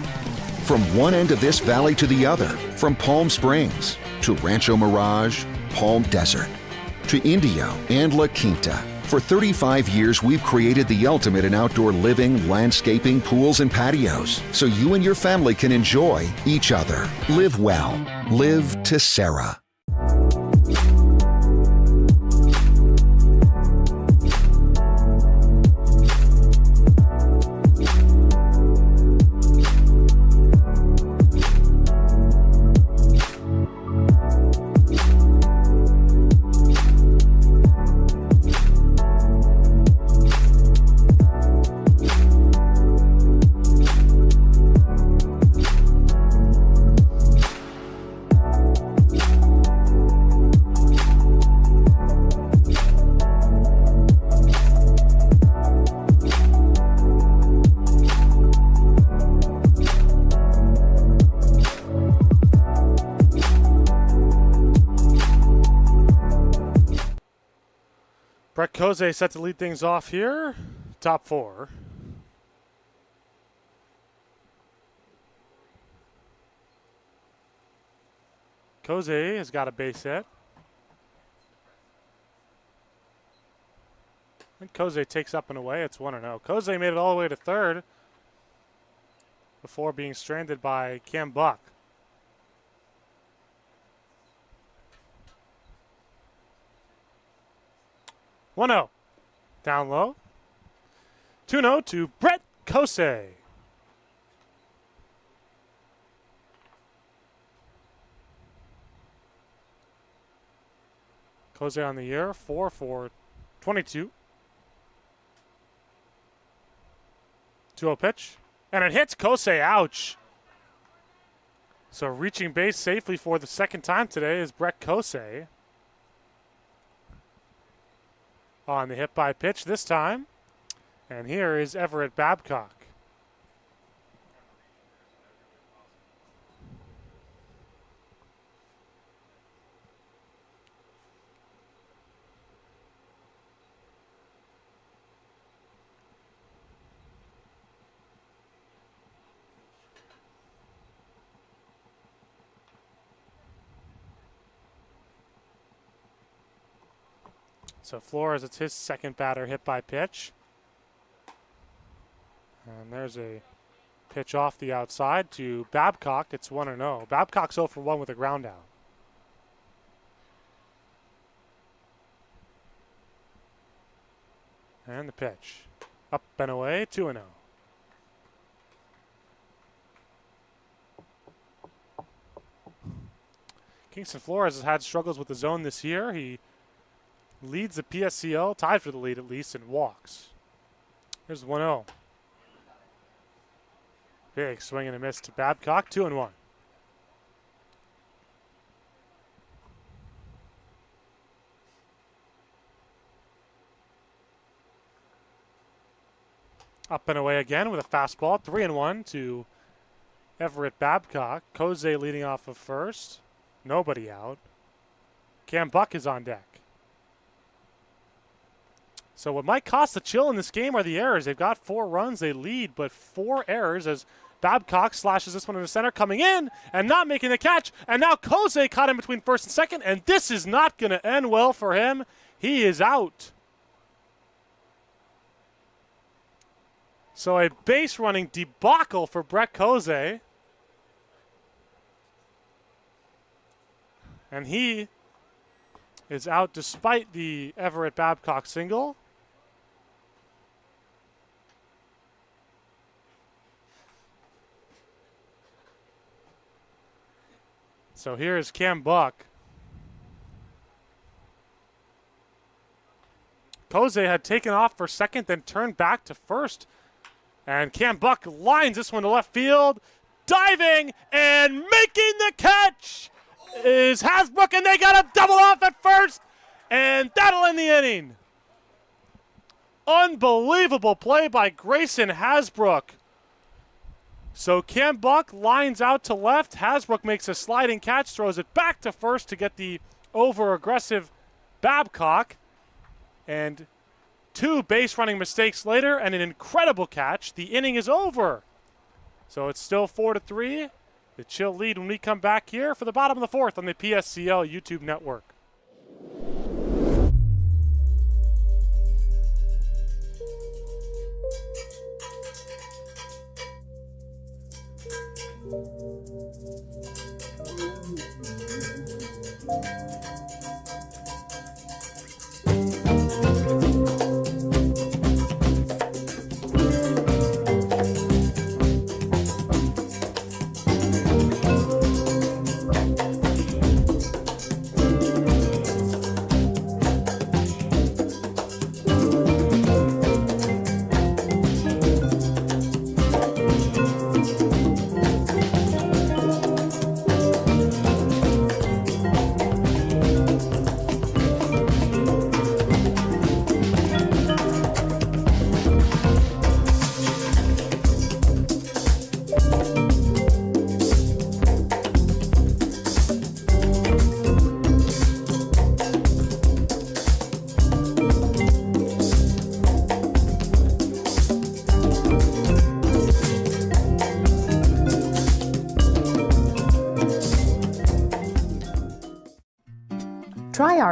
From one end of this valley to the other, from Palm Springs to Rancho Mirage, Palm Desert, to Indio and La Quinta. For 35 years, we've created the ultimate in outdoor living, landscaping, pools, and patios, so you and your family can enjoy each other. Live well. Live Tessera. Brett Kose set to lead things off here. Top 4. Kose has got a base hit. And Kose takes up and away. It's 1-0. Kose made it all the way to third before being stranded by Cam Buck. One-0. Down low. 2-0 to Brett Kose. Kose on the year, 4 for 22. 2-0 pitch. And it hits Kose. Ouch. So reaching base safely for the second time today is Brett Kose. On the hit by pitch this time. And here is Everett Babcock. So Flores, it's his second batter hit by pitch. And there's a pitch off the outside to Babcock. It's 1-0. Babcock's 0 for 1 with a ground out. And the pitch. Up and away, 2-0. Kingston Flores has had struggles with the zone this year. He leads the PSCL, tied for the lead at least, in walks. Here's 1-0. Big swing and a miss to Babcock, 2-1. Up and away again with a fastball, 3-1 to Everett Babcock. Kose leading off of first. Nobody out. Cam Buck is on deck. So what might cost the Chill in this game are the errors. They've got 4 runs, they lead, but 4 errors as Babcock slashes this one in the center, coming in and not making the catch. And now Kose caught him between first and second, and this is not going to end well for him. He is out. So a base running debacle for Brett Kose. And he is out despite the Everett Babcock single. So here is Cam Buck. Kose had taken off for second, then turned back to first. And Cam Buck lines this one to left field. Diving and making the catch is Hasbrook, and they got a double off at first. And that'll end the inning. Unbelievable play by Grayson Hasbrook. So Cam Buck lines out to left. Hasbrook makes a sliding catch, throws it back to first to get the over-aggressive Babcock. And 2 base running mistakes later and an incredible catch. The inning is over. So it's still 4-3. The Chill lead when we come back here for the bottom of the 4th on the PSCL YouTube network.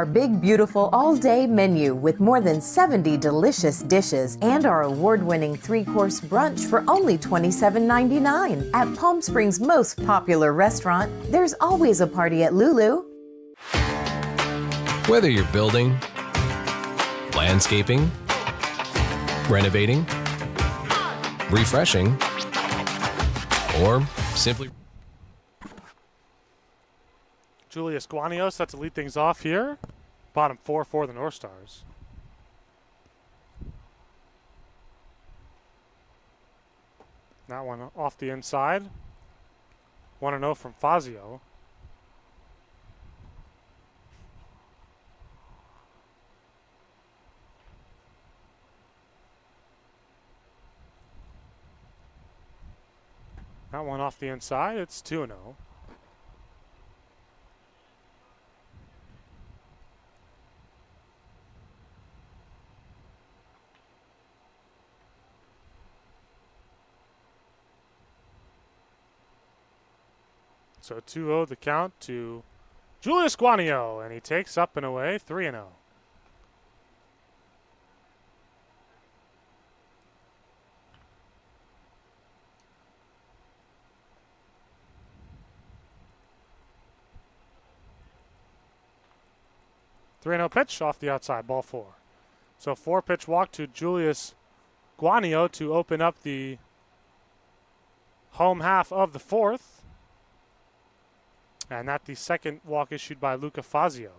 our big, beautiful all-day menu with more than 70 delicious dishes and our award-winning 3-course brunch for only $27.99. At Palm Springs' most popular restaurant, there's always a party at Lulu. Whether you're building, landscaping, renovating, refreshing, or simply... Julius Guanio set to lead things off here. Bottom 4 for the North Stars. That one off the inside. 1-0 from Fazio. That one off the inside. It's 2-0. So 2-0 the count to Julius Guanio, and he takes up and away 3-0. Pitch off the outside, ball 4. So 4-pitch walk to Julius Guanio to open up the home half of the 4th. And that the second walk issued by Luca Fazio.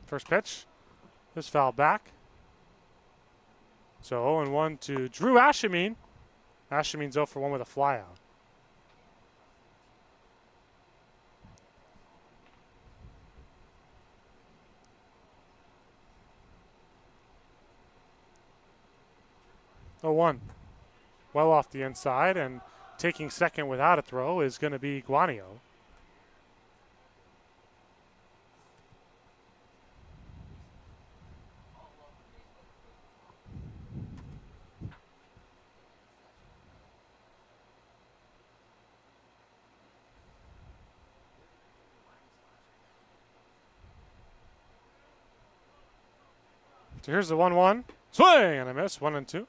First pitch is fouled back. So 0-1 to Drew Ashameen. Ashameen's 0 for 1 with a flyout. One. Well off the inside, and taking second without a throw is going to be Guanio. So here's the 1-1. Swing and a miss. 1-2.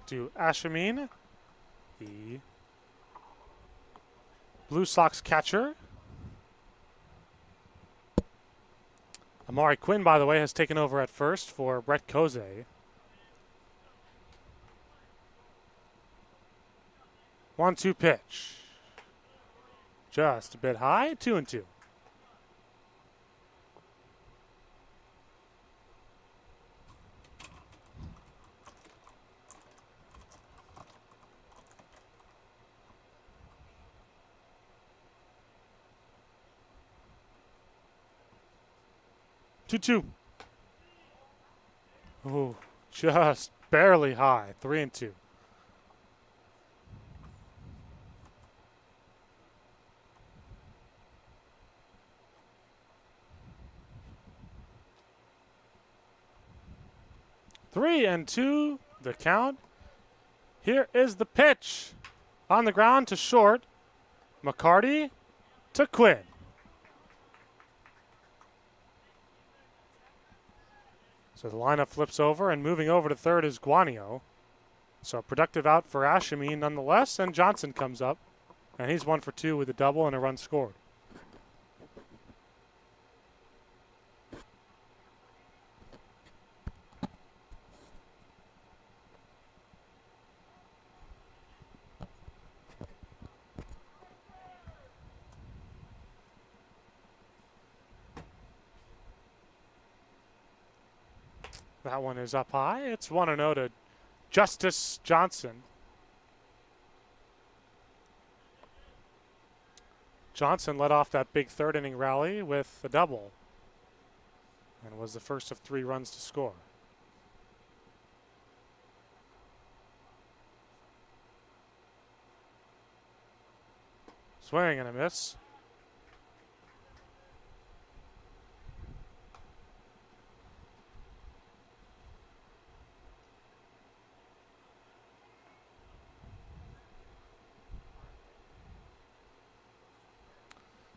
To Ashameen, the Blue Sox catcher. Amari Quinn, by the way, has taken over at first for Brett Koze. 1-2 pitch. Just a bit high, 2-2. Two. Oh, just barely high. 3-2. Three and two, the count. Here is the pitch. On the ground to short. McCarty to Quinn. So the lineup flips over, and moving over to third is Guanio. So a productive out for Ashameen nonetheless, and Johnson comes up, and he's 1 for 2 with a double and a run scored. That one is up high. It's 1-0 to Justice Johnson. Johnson led off that big third inning rally with a double and was the first of 3 runs to score. Swing and a miss.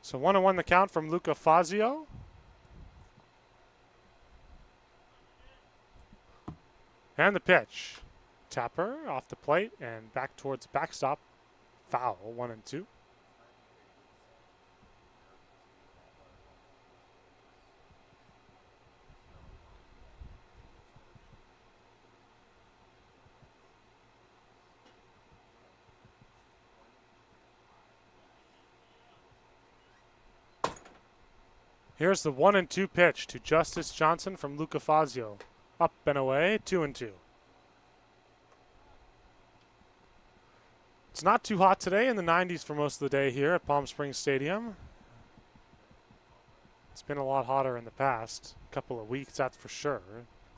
So 1-1 the count from Luca Fazio. And the pitch. Tapper off the plate and back towards the backstop. Foul, 1-2. Here's the 1-2 pitch to Justice Johnson from Luca Fazio. Up and away, 2-2. It's not too hot today, in the 90s for most of the day here at Palm Springs Stadium. It's been a lot hotter in the past couple of weeks, that's for sure.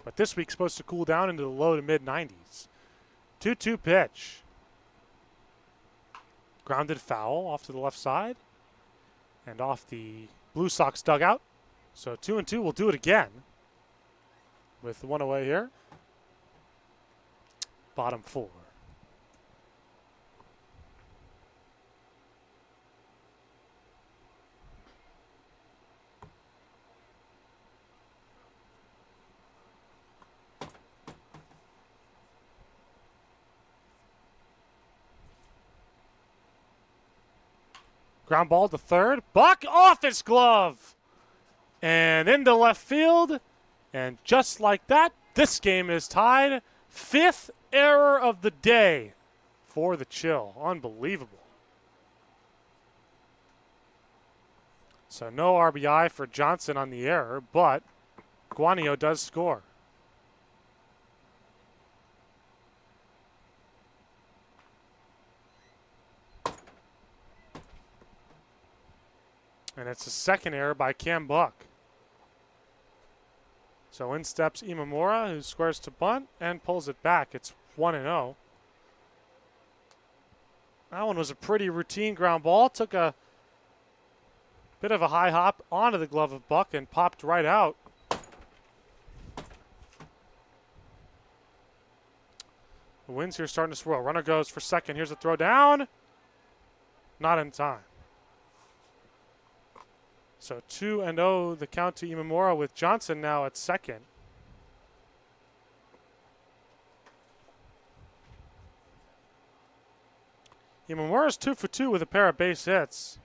But this week's supposed to cool down into the low to mid 90s. 2-2 pitch. Grounded foul off to the left side and off the Blue Sox dugout. So 2-2 will do it again with one away here. Bottom 4. Ground ball to third. Buck off his glove. And into left field. And just like that, this game is tied. 5th error of the day for the Chill. Unbelievable. So no RBI for Johnson on the error, but Guanio does score. And it's a second error by Cam Buck. So in steps Imamura, who squares to bunt and pulls it back. It's 1-0. That one was a pretty routine ground ball. Took a bit of a high hop onto the glove of Buck and popped right out. The wind's here starting to swirl. Runner goes for second. Here's a throw down. Not in time. So 2-0 the count to Imamura with Johnson now at second. Imamura's 2 for 2 with a pair of base hits.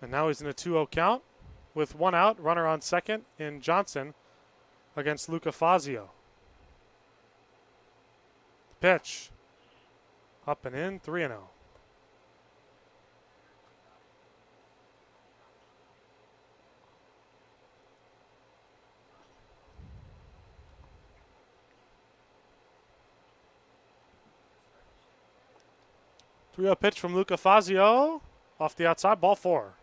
And now he's in a 2-0 count with one out, runner on second in Johnson against Luca Fazio. The pitch. Up and in, 3-0. Pitch from Luca Fazio. Off the outside, ball 4.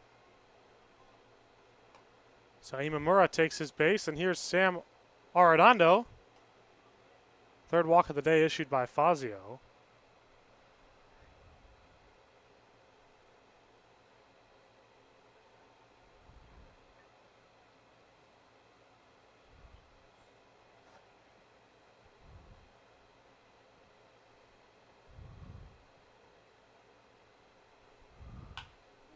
So Imamura takes his base, and here's Sam Arredondo. Third walk of the day issued by Fazio.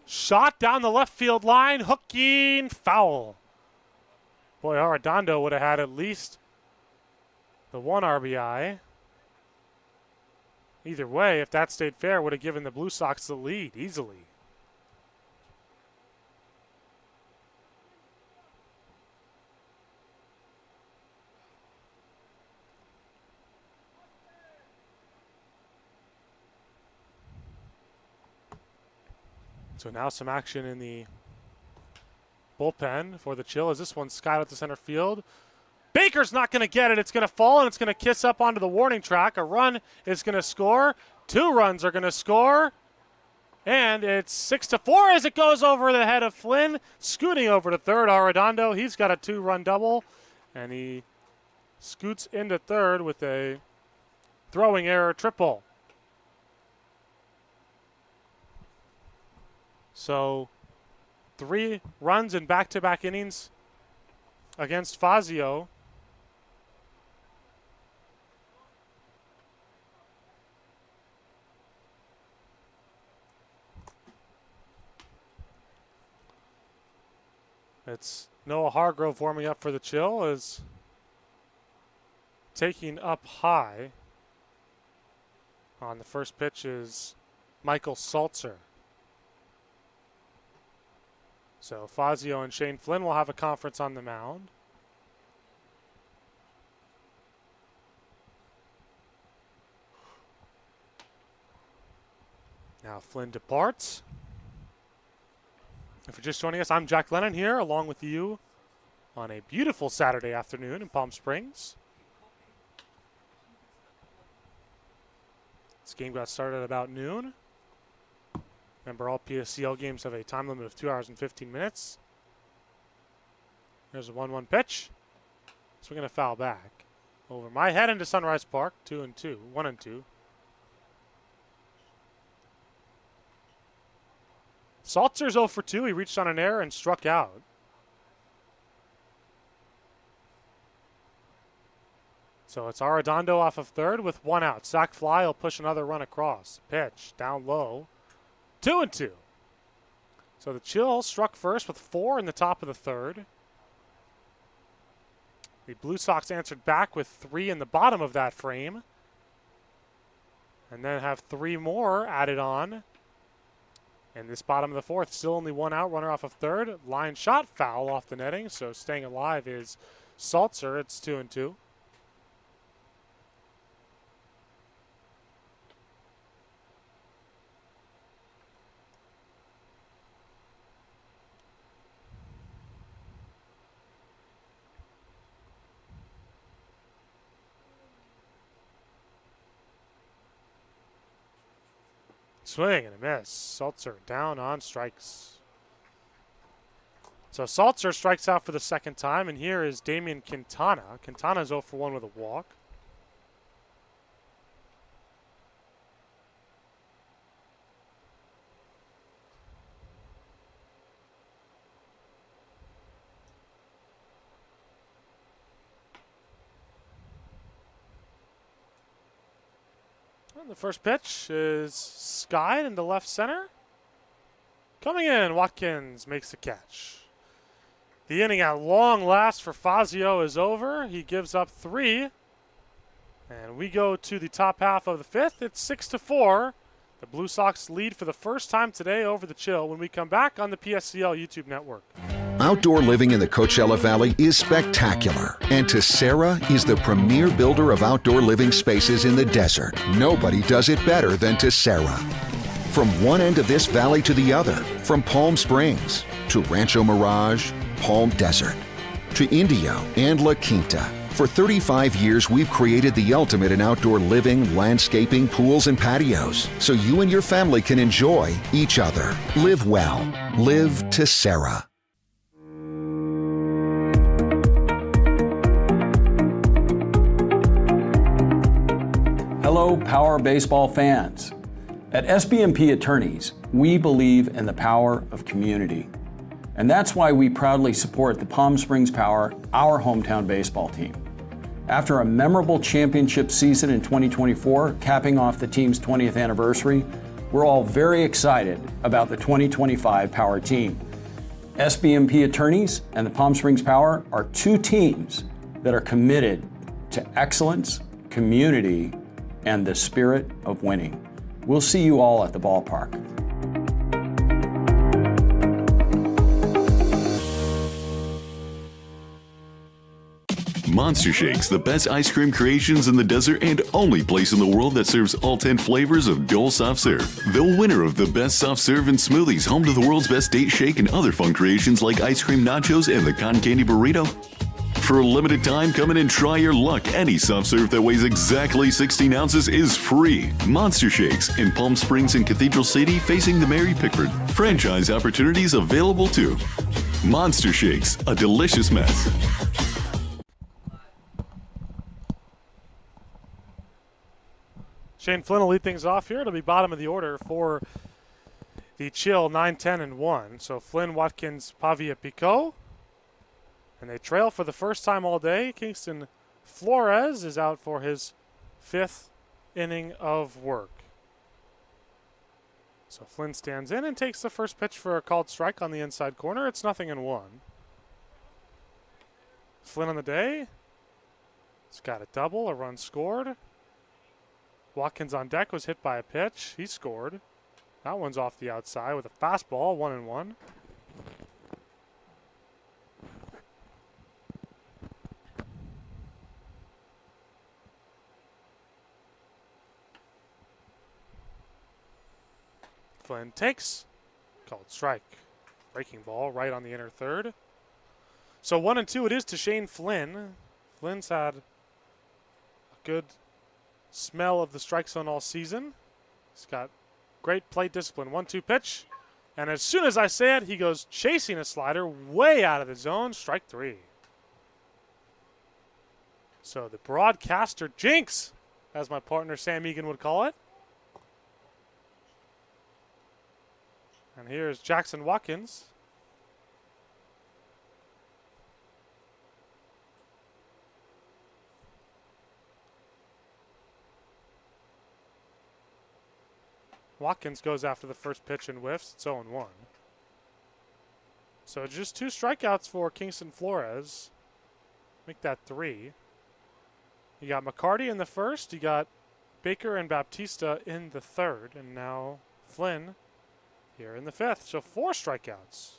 Shot down the left field line, hooking foul. Boy, Arredondo would have had at least the 1 RBI. Either way, if that stayed fair, would have given the Blue Sox the lead easily. So now some action in the bullpen for the Chill as this one's skied out to center field. Baker's not going to get it. It's going to fall, and it's going to kiss up onto the warning track. A run is going to score. 2 runs are going to score. And it's 6-4 as it goes over the head of Flynn. Scooting over to third, Arredondo. He's got a 2-run double, and he scoots into third with a throwing error triple. So 3 runs in back-to-back innings against Fazio. It's Noah Hargrove warming up for the Chill, is taking up high. On the first pitch is Michael Saltzer. So Fazio and Shane Flynn will have a conference on the mound. Now Flynn departs. If you're just joining us, I'm Jack Lennon here along with you on a beautiful Saturday afternoon in Palm Springs. This game got started at about noon. Remember, all PSCL games have a time limit of 2 hours and 15 minutes. There's a 1-1 pitch. Swinging a foul back. Over my head into Sunrise Park, 2-2, 1-2. Saltzer's 0 for 2. He reached on an error and struck out. So it's Arredondo off of third with 1 out. Sac fly will push another run across. Pitch down low. 2-2. So the Chill struck first with 4 in the top of the third. The Blue Sox answered back with 3 in the bottom of that frame. And then have 3 more added on. And this bottom of the fourth, still only 1 out, runner off of third. Line shot, foul off the netting, so staying alive is Saltzer. It's 2-2. Swing and a miss. Saltzer down on strikes. So Saltzer strikes out for the second time, and here is Damian Quintana. Quintana's 0 for 1 with a walk. The first pitch is skied into left center. Coming in, Watkins makes the catch. The inning at long last for Fazio is over. He gives up 3. And we go to the top half of the 5th. It's 6-4. The Blue Sox lead for the first time today over the Chill when we come back on the PSCL YouTube network. Outdoor living in the Coachella Valley is spectacular, and Tessera is the premier builder of outdoor living spaces in the desert. Nobody does it better than Tessera. From one end of this valley to the other, from Palm Springs to Rancho Mirage, Palm Desert, to Indio and La Quinta. For 35 years, we've created the ultimate in outdoor living, landscaping, pools, and patios, so you and your family can enjoy each other. Live well. Live Tessera. Hello, Power Baseball fans. At SBMP Attorneys, we believe in the power of community. And that's why we proudly support the Palm Springs Power, our hometown baseball team. After a memorable championship season in 2024, capping off the team's 20th anniversary, we're all very excited about the 2025 Power team. SBMP Attorneys and the Palm Springs Power are 2 teams that are committed to excellence, community, and the spirit of winning. We'll see you all at the ballpark. Monster Shakes, the best ice cream creations in the desert and only place in the world that serves all 10 flavors of Dole Soft Serve. The winner of the best soft serve and smoothies, home to the world's best date shake and other fun creations like ice cream nachos and the cotton candy burrito. For a limited time, come in and try your luck. Any soft serve that weighs exactly 16 ounces is free. Monster Shakes in Palm Springs and Cathedral City facing the Mary Pickford. Franchise opportunities available too. Monster Shakes, a delicious mess. Shane Flynn will lead things off here. It'll be bottom of the order for the Chill, 9-10 and 1. So Flynn, Watkins, Pavia, Picot. And they trail for the first time all day. Kingston Flores is out for his 5th inning of work. So Flynn stands in and takes the first pitch for a called strike on the inside corner. It's 0-1. Flynn on the day. He's got a double, a run scored. Watkins on deck was hit by a pitch. He scored. That one's off the outside with a fastball, 1-1. Flynn takes. Called strike. Breaking ball right on the inner third. So 1-2 it is to Shane Flynn. Flynn's had a good smell of the strike zone all season. He's got great plate discipline. 1-2 pitch. And as soon as I say it, he goes chasing a slider way out of the zone. Strike 3. So the broadcaster jinx, as my partner Sam Egan would call it. And here's Jackson Watkins. Watkins goes after the first pitch and whiffs. It's 0-1. So just 2 strikeouts for Kingston Flores. Make that 3. You got McCarty in the first. You got Baker and Baptista in the third. And now Flynn here in the 5th. So 4 strikeouts.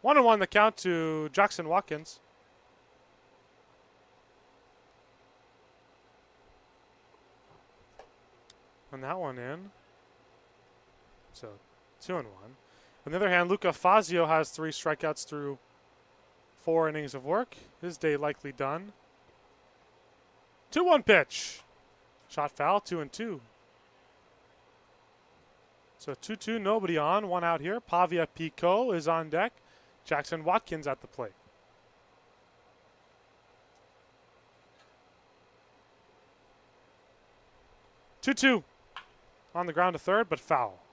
1-1 the count to Jackson Watkins. And that one in. So 2-1. On the other hand, Luca Fazio has 3 strikeouts through 4 innings of work. His day likely done. 2-1 pitch. Shot foul, 2-2. So 2-2, nobody on. 1 out here. Pavia Picot is on deck. Jackson Watkins at the plate. Two on the ground to third, but foul.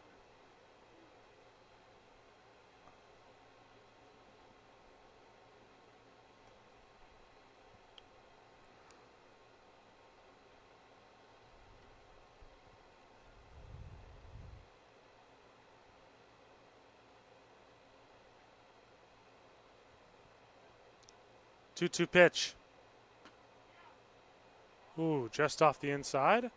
Two pitch. Ooh, just off the inside.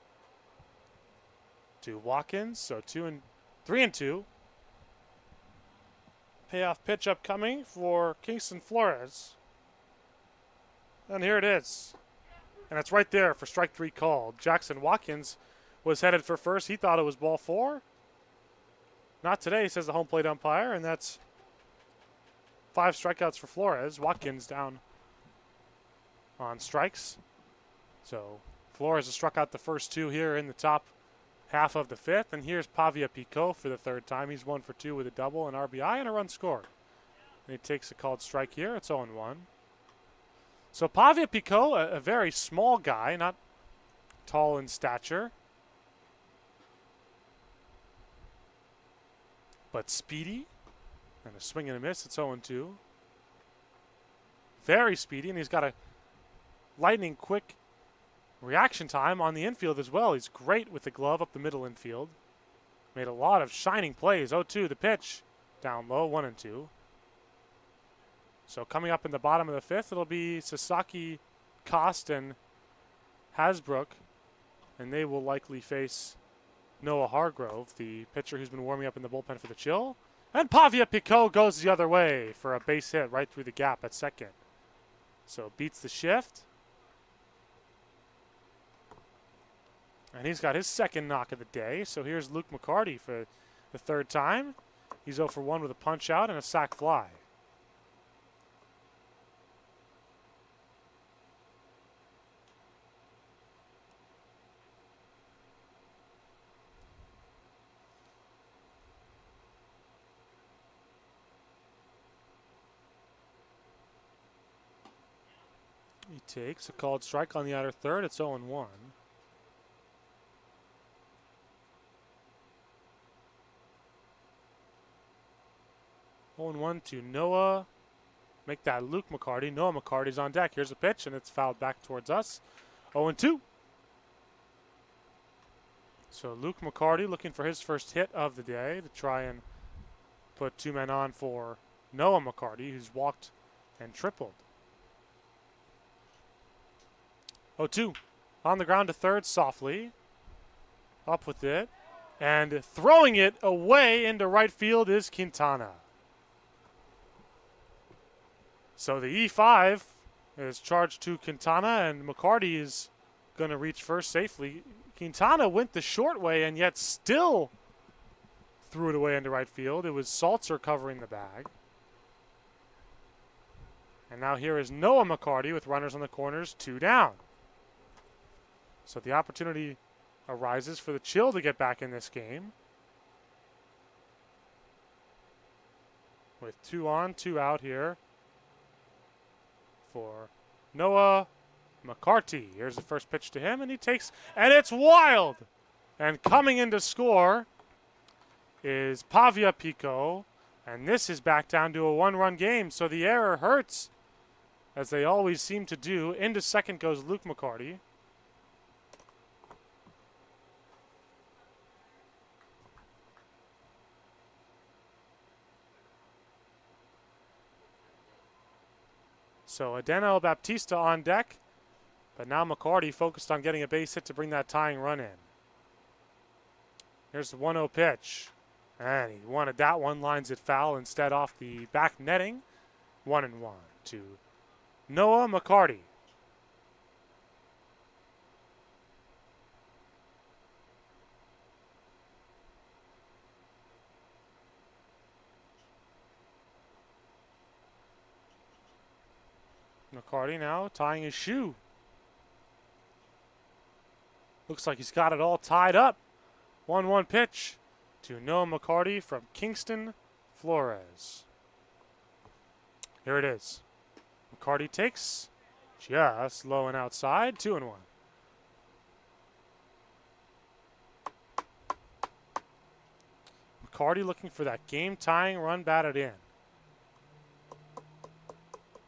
To Watkins, so 3-2. Payoff pitch upcoming for Kingston Flores. And here it is. And it's right there for strike 3 called. Jackson Watkins was headed for first. He thought it was ball 4. Not today, says the home plate umpire, and that's 5 strikeouts for Flores. Watkins down on strikes. So Flores has struck out the first 2 here in the top half of the 5th. And here's Pavia Picot for the 3rd time. He's 1 for 2 with a double, an RBI, and a run scored. And he takes a called strike here. It's 0-1. So Pavia Picot, a very small guy, not tall in stature, but speedy. And a swing and a miss. It's 0-2. Very speedy, and he's got a lightning quick reaction time on the infield as well. He's great with the glove up the middle infield. Made a lot of shining plays. 0-2 the pitch. Down low, 1-2. So coming up in the bottom of the 5th, it'll be Sasaki, Kost, and Hasbrook. And they will likely face Noah Hargrove, the pitcher who's been warming up in the bullpen for the Chill. And Pavia Picot goes the other way for a base hit right through the gap at second. So beats the shift. And he's got his 2nd knock of the day. So here's Luke McCarty for the 3rd time. He's 0 for 1 with a punch out and a sac fly. takes a called strike on the outer third. It's 0-1. One to Noah. Make that Luke McCarty. Noah McCarty's on deck. Here's a pitch, and it's fouled back towards us. 0-2. So Luke McCarty looking for his first hit of the day to try and put two men on for Noah McCarty, who's walked and tripled. 0-2. On the ground to third softly. Up with it. And throwing it away into right field is Quintana. So the E5 is charged to Quintana, and McCarty is going to reach first safely. Quintana went the short way and yet still threw it away into right field. It was Salzer covering the bag. And now here is Noah McCarty with runners on the corners, 2 down. So the opportunity arises for the Chill to get back in this game. With 2 on, 2 out here for Noah McCarty. Here's the first pitch to him, and he takes, and it's wild! And coming in to score is Pavia Pico, and this is back down to a 1-run game, so the error hurts, as they always seem to do. Into second goes Luke McCarty. So Adeno Baptista on deck, but now McCarty focused on getting a base hit to bring that tying run in. Here's the 1-0 pitch, and he wanted that one, lines it foul instead off the back netting. 1-1 to Noah McCarty. McCarty now tying his shoe. Looks like he's got it all tied up. 1-1 pitch to Noah McCarty from Kingston Flores. Here it is. McCarty takes, just low and outside, 2-1. McCarty looking for that game-tying run batted in.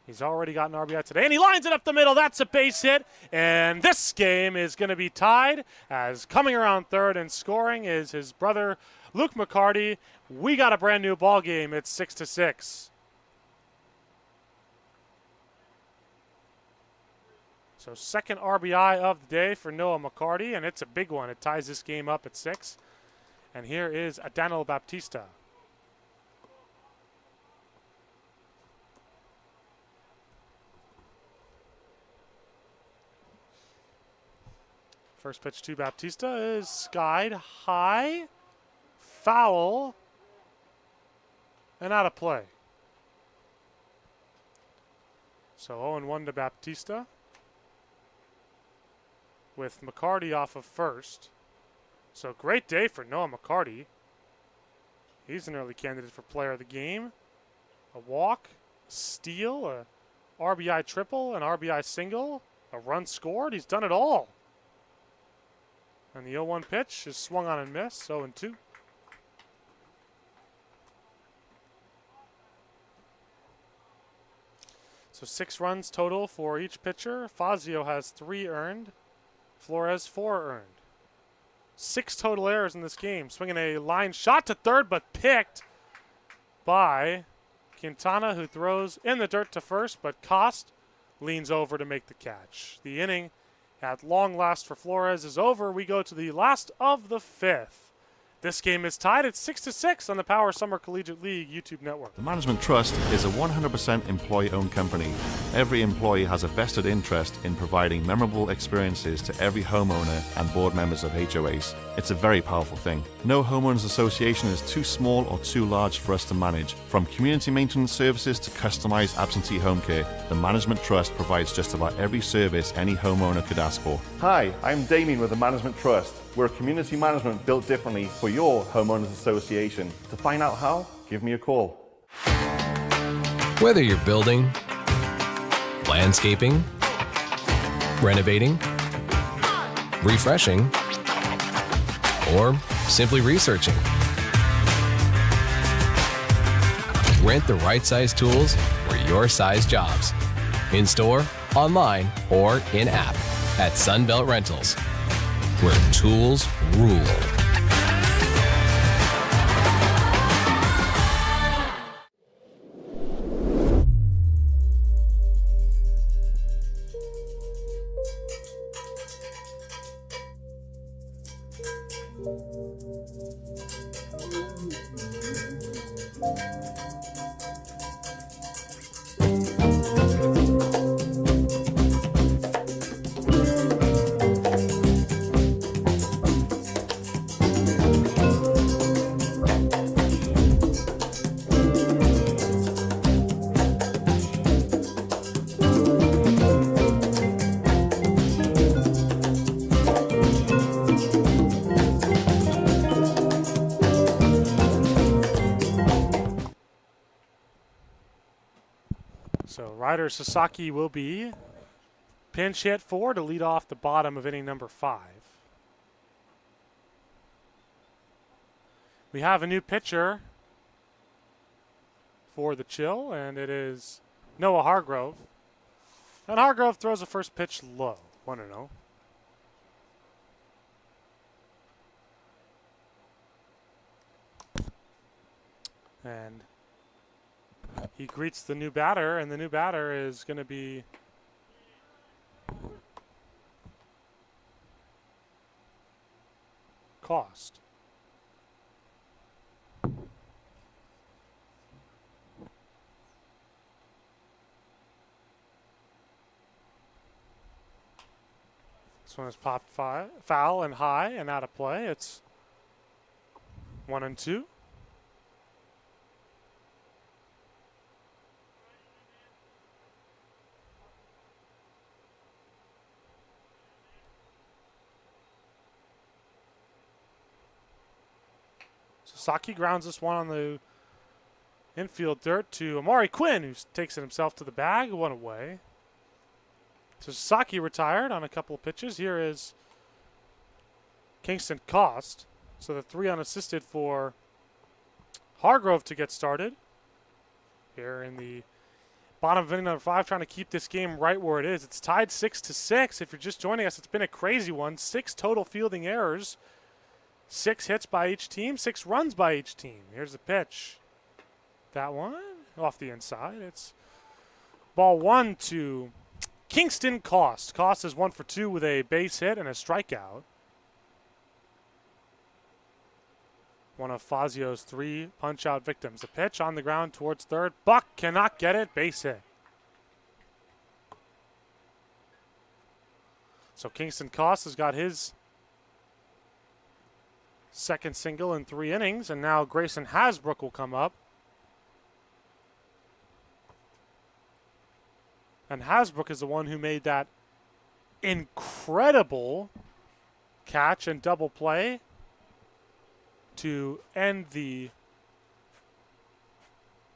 He's already got an RBI today, and he lines it up the middle. That's a base hit, and this game is going to be tied, as coming around third and scoring is his brother, Luke McCarty. We got a brand new ball game. It's 6-6. So second RBI of the day for Noah McCarty, and it's a big one. It ties this game up at 6. And here is Adano Baptista. First pitch to Baptista is skied high, foul, and out of play. So 0-1 to Baptista, with McCarty off of first. So great day for Noah McCarty. He's an early candidate for player of the game. A walk, steal, a RBI triple, an RBI single, a run scored. He's done it all. And the 0-1 pitch is swung on and missed, 0-2. So 6 runs total for each pitcher. Fazio has 3 earned. Flores 4 earned. 6 total errors in this game. Swinging a line shot to third, but picked by Quintana, who throws in the dirt to first, but Cost leans over to make the catch. The inning at long last for Flores is over. We go to the last of the 5th. This game is tied at 6-6 on the Power Summer Collegiate League YouTube network. The Management Trust is a 100% employee-owned company. Every employee has a vested interest in providing memorable experiences to every homeowner and board members of HOAs. It's a very powerful thing. No homeowners association is too small or too large for us to manage. From community maintenance services to customized absentee home care, the Management Trust provides just about every service any homeowner could ask for. Hi, I'm Damien with the Management Trust. We're a community management built differently for your homeowners association. To find out how, give me a call. Whether you're building, landscaping, renovating, refreshing, or simply researching. Rent the right size tools for your size jobs. In store, online, or in app at Sunbelt Rentals, where tools rule. So Ryder Sasaki will be pinch hit for to lead off the bottom of inning number 5. We have a new pitcher for the Chill, and it is Noah Hargrove. And Hargrove throws the first pitch low, 1-0. And he greets the new batter, and the new batter is going to be Cost. This one is popped foul and high and out of play. It's 1-2. Sasaki grounds this one on the infield dirt to Amari Quinn, who takes it himself to the bag, 1 away. So Sasaki retired on a couple of pitches. Here is Kingston Cost. So the 3 unassisted for Hargrove to get started. Here in the bottom of inning number 5, trying to keep this game right where it is. It's tied 6-6. If you're just joining us, it's been a crazy one. 6 total fielding errors. 6 hits by each team, 6 runs by each team. Here's the pitch. That one off the inside. It's ball 1 to Kingston Cost. Cost is 1 for 2 with a base hit and a strikeout. One of Fazio's 3 punch-out victims. The pitch on the ground towards third. Buck cannot get it. Base hit. So Kingston Cost has got his second single in 3 innings, and now Grayson Hasbrook will come up. And Hasbrook is the one who made that incredible catch and double play to end the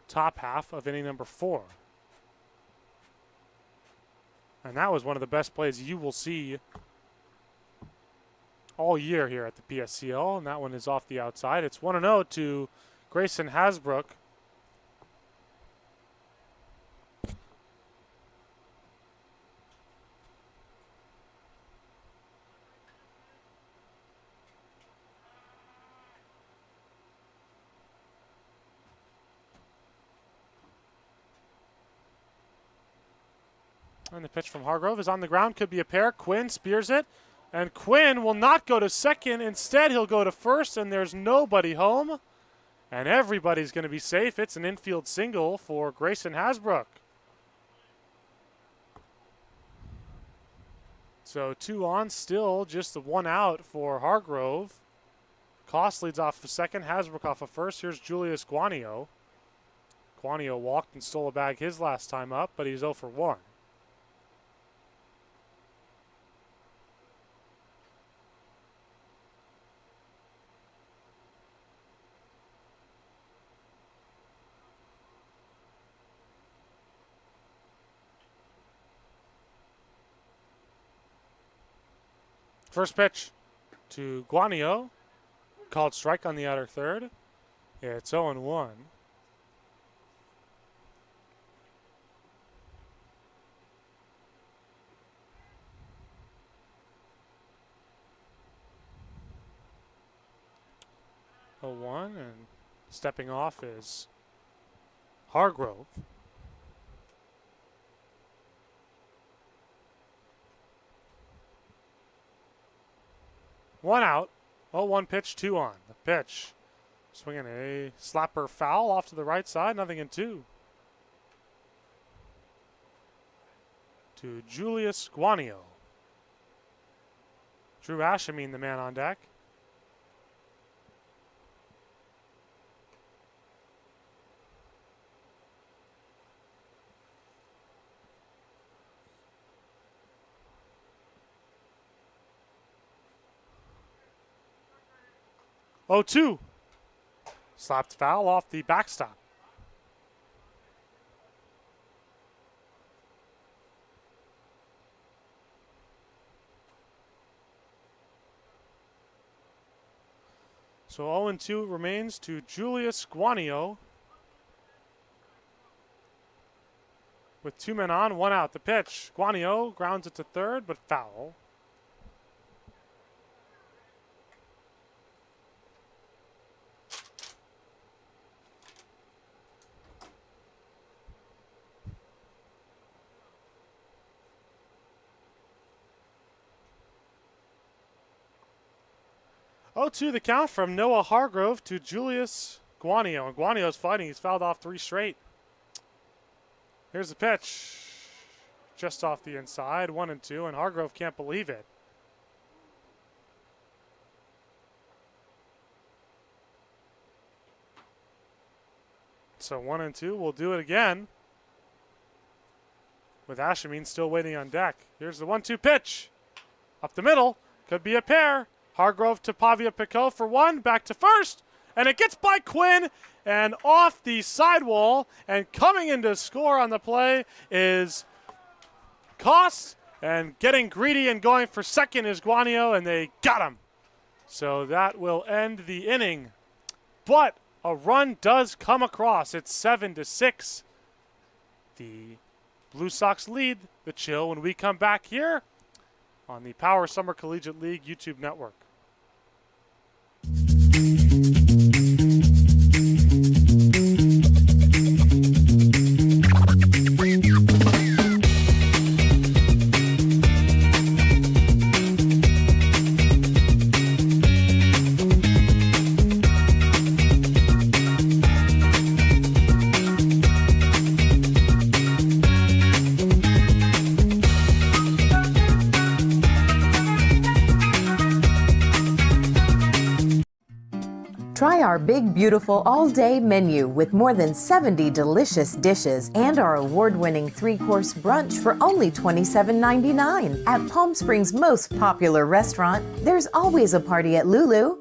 top half of inning number 4. And that was one of the best plays you will see all year here at the PSCL, and that one is off the outside. It's 1-0 to Grayson Hasbrook. And the pitch from Hargrove is on the ground, could be a pair. Quinn spears it. And Quinn will not go to second. Instead, he'll go to first, and there's nobody home. And everybody's going to be safe. It's an infield single for Grayson Hasbrook. So 2 on, still just the 1 out for Hargrove. Cost leads off the second, Hasbrook off of first. Here's Julius Guanio. Guanio walked and stole a bag his last time up, but he's 0 for 1. First pitch to Guanio. Called strike on the outer third. It's 0-1. And stepping off is Hargrove. One out. 0-1 pitch, 2 on. The pitch. Swinging a slapper foul off to the right side. Nothing in 2. To Julius Guanio. Drew Ashamine, the man on deck. Oh, 2. Slapped foul off the backstop. So 0-2 remains to Julius Guanio. With 2 men on, 1 out. The pitch. Guanio grounds it to third, but foul. To the count from Noah Hargrove to Julius Guanio. And Guanio's fighting. He's fouled off 3 straight. Here's the pitch. Just off the inside. 1-2. And Hargrove can't believe it. So 1-2. We'll do it again. With Ashamine still waiting on deck. Here's the 1-2 pitch. Up the middle. Could be a pair. Hargrove to Pavia Picot for 1, back to first, and it gets by Quinn and off the sidewall, and coming in to score on the play is Koss, and getting greedy and going for second is Guanio, and they got him. So that will end the inning. But a run does come across. It's 7-6. The Blue Sox lead the Chill when we come back here on the Power Summer Collegiate League YouTube network. Try our big, beautiful all-day menu with more than 70 delicious dishes and our award-winning 3-course brunch for only $27.99. At Palm Springs' most popular restaurant, there's always a party at Lulu.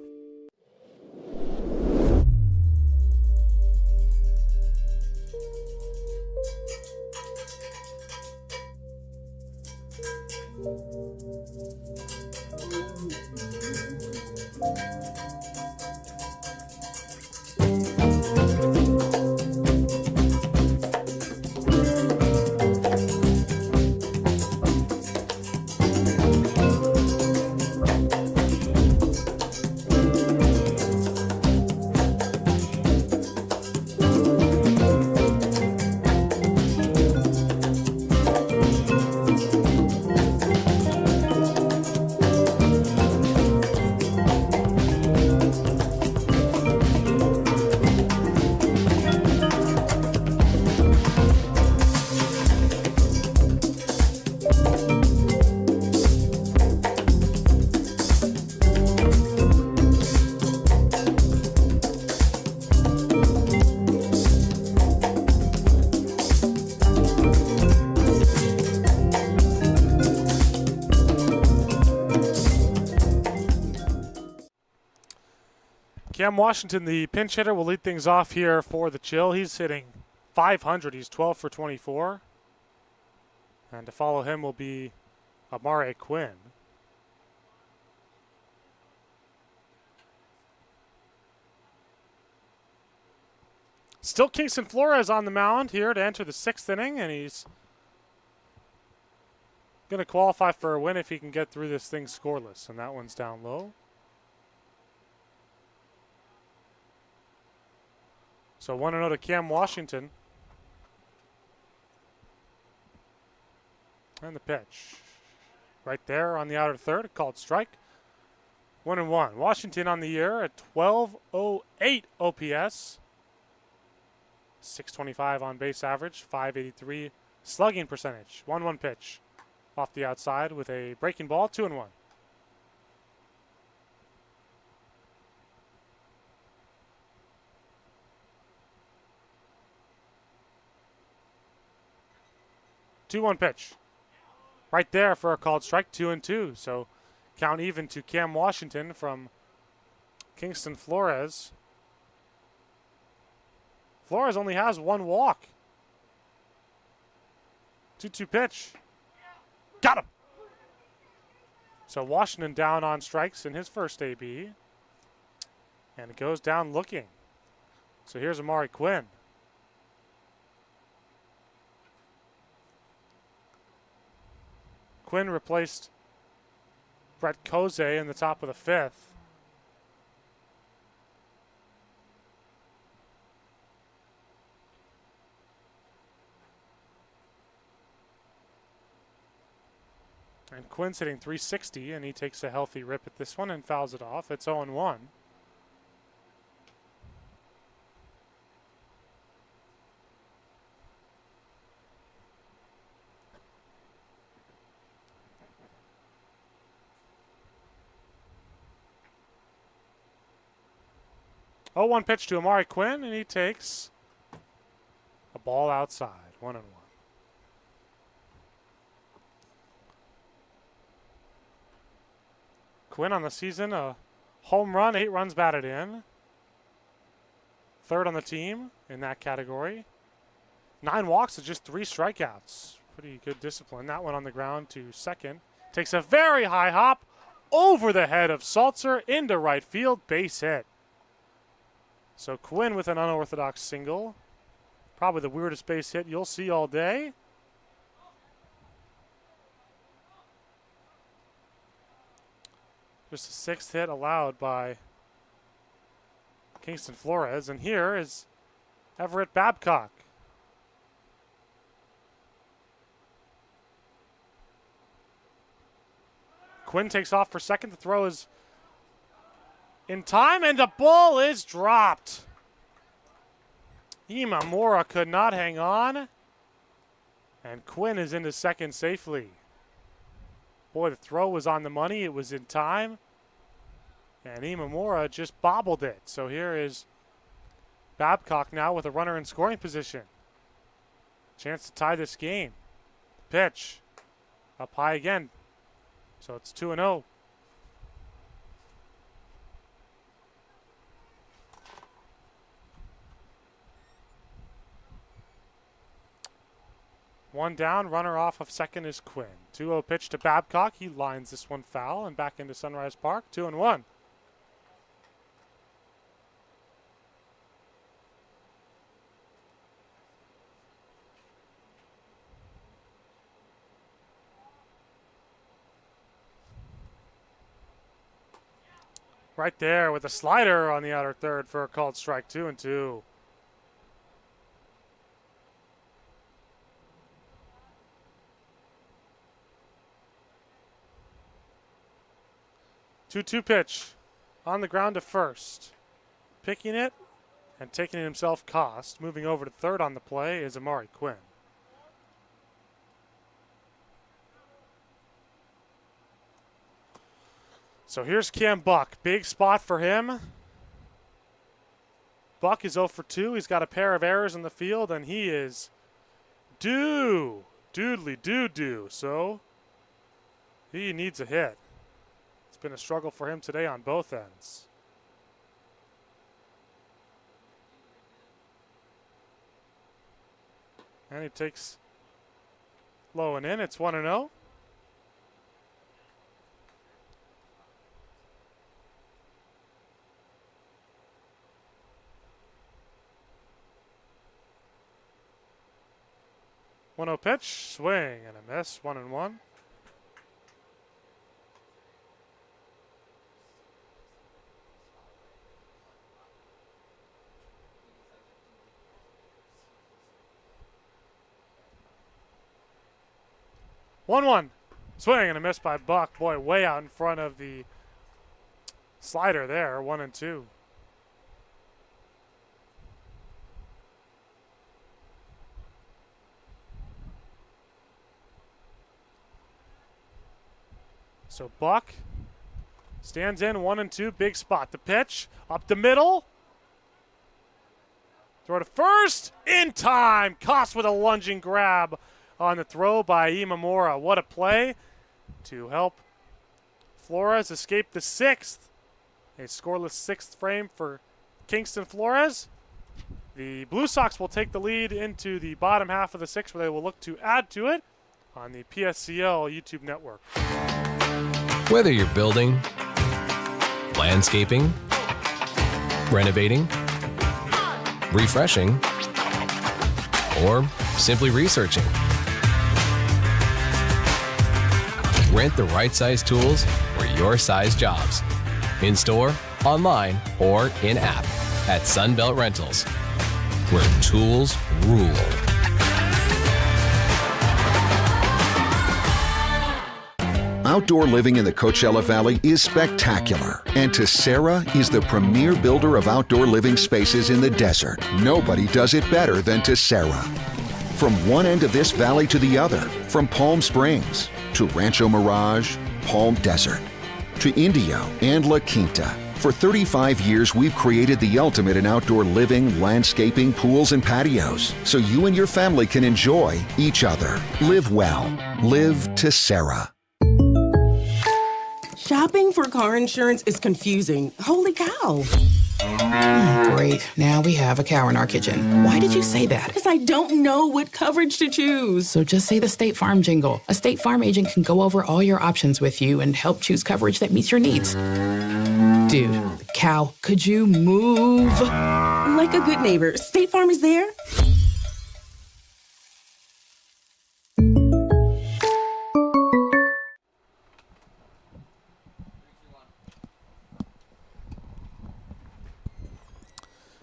Cam Washington, the pinch hitter, will lead things off here for the Chill. He's hitting .500. He's 12 for 24. And to follow him will be Amare Quinn. Still Kingston Flores on the mound here to enter the 6th inning, and he's going to qualify for a win if he can get through this thing scoreless, and that one's down low. So 1-0 to Cam Washington. And the pitch. Right there on the outer third, a called strike. 1-1. Washington on the year at 1208 OPS. 625 on base average, 583 slugging percentage. 1-1 pitch off the outside with a breaking ball, 2-1. Two-one pitch. Right there for a called strike, 2-2. So count even to Cam Washington from Kingston Flores. Flores only has one walk. 2-2 pitch. Got him. So Washington down on strikes in his first AB. And it goes down looking. So here's Amari Quinn. Quinn replaced Brett Kose in the top of the 5th. And Quinn's hitting 360, and he takes a healthy rip at this one and fouls it off. It's 0-1. Oh, one pitch to Amari Quinn, and he takes a ball outside. 1-1. Quinn on the season, a home run, 8 runs batted in. 3rd on the team in that category. 9 walks with just 3 strikeouts. Pretty good discipline. That one on the ground to second. Takes a very high hop over the head of Salzer into right field. Base hit. So Quinn with an unorthodox single. Probably the weirdest base hit you'll see all day. Just a 6th hit allowed by Kingston Flores. And here is Everett Babcock. Quinn takes off for second. The throw is in time, and the ball is dropped. Imamura could not hang on. And Quinn is into second safely. Boy, the throw was on the money. It was in time. And Imamura just bobbled it. So here is Babcock now with a runner in scoring position. Chance to tie this game. Pitch. Up high again. So it's 2-0. One down, runner off of second is Quinn. 2-0 pitch to Babcock. He lines this one foul and back into Sunrise Park. 2-1. Right there with a slider on the outer third for a called strike. 2-2. Two-two pitch on the ground to first. Picking it and taking it himself cost. Moving over to third on the play is Amari Quinn. So here's Cam Buck. Big spot for him. Buck is 0 for 2. He's got a pair of errors in the field, and he is doodly doo. So he needs a hit. It's been a struggle for him today on both ends. And he takes low and in. It's 1-0. 1-0 pitch, swing and a miss, 1-1. Swing and a miss by Buck. Boy, way out in front of the slider there, 1-2. So Buck stands in 1-2, big spot. The pitch up the middle. Throw to first in time. Koss with a lunging grab on the throw by Imamura. What a play to help Flores escape the sixth. A scoreless sixth frame for Kingston Flores. The Blue Sox will take the lead into the bottom half of the sixth, where they will look to add to it on the PSCL YouTube network. Whether you're building, landscaping, renovating, refreshing, or simply researching, rent the right size tools for your size jobs. In store, online, or in app at Sunbelt Rentals, where tools rule. Outdoor living in the Coachella Valley is spectacular, and Tessera is the premier builder of outdoor living spaces in the desert. Nobody does it better than Tessera. From one end of this valley to the other, from Palm Springs to Rancho Mirage, Palm Desert, to Indio and La Quinta. For 35 years, we've created the ultimate in outdoor living, landscaping, pools, and patios, so you and your family can enjoy each other. Live well. Live Tessera. Shopping for car insurance is confusing. Holy cow. Great. Now we have a cow in our kitchen. Why did you say that? Because I don't know what coverage to choose. So just say the State Farm jingle. A State Farm agent can go over all your options with you and help choose coverage that meets your needs. Dude, cow, could you move? Like a good neighbor, State Farm is there.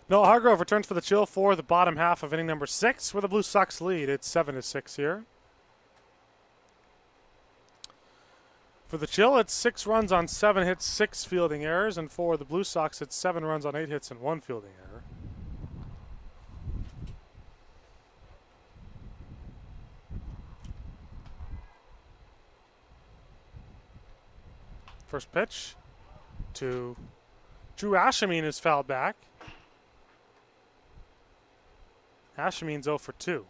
Noah Hargrove returns for the Chill for the bottom half of inning number 6, where the Blue Sox lead. It's 7-6 here. For the Chill, it's 6 runs on 7 hits, 6 fielding errors, and for the Blue Sox, it's 7 runs on 8 hits and 1 fielding error. First pitch to Drew Ashameen is fouled back. Ashameen's 0 for 2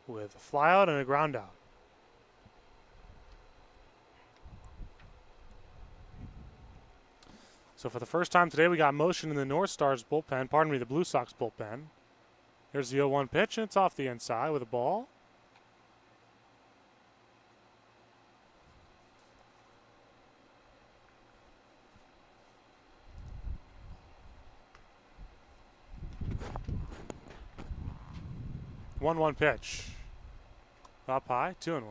with a flyout and a ground out. So for the first time today, we got motion in the North Stars bullpen, the Blue Sox bullpen. Here's the 0-1 pitch, and it's off the inside with a ball. One pitch. Up high, 2-1.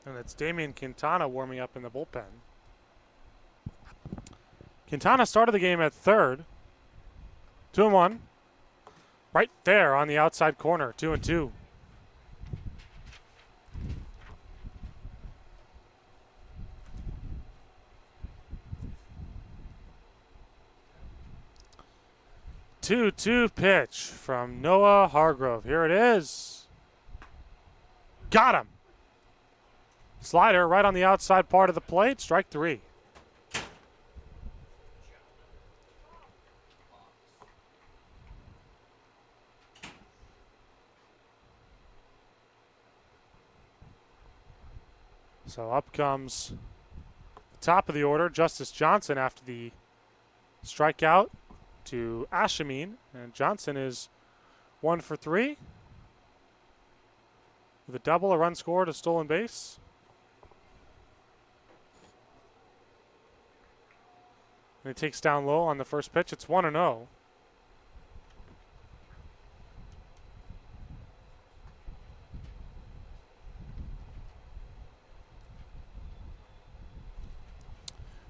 And it's Damian Quintana warming up in the bullpen. Quintana started the game at third. 2-1. Right there on the outside corner, 2-2. Two pitch from Noah Hargrove. Here it is. Got him. Slider right on the outside part of the plate. Strike 3. So up comes the top of the order, Justice Johnson, after the strikeout to Ashameen, and Johnson is 1 for 3 with a double, a run scored, a stolen base. And he takes down low on the first pitch. It's 1-0.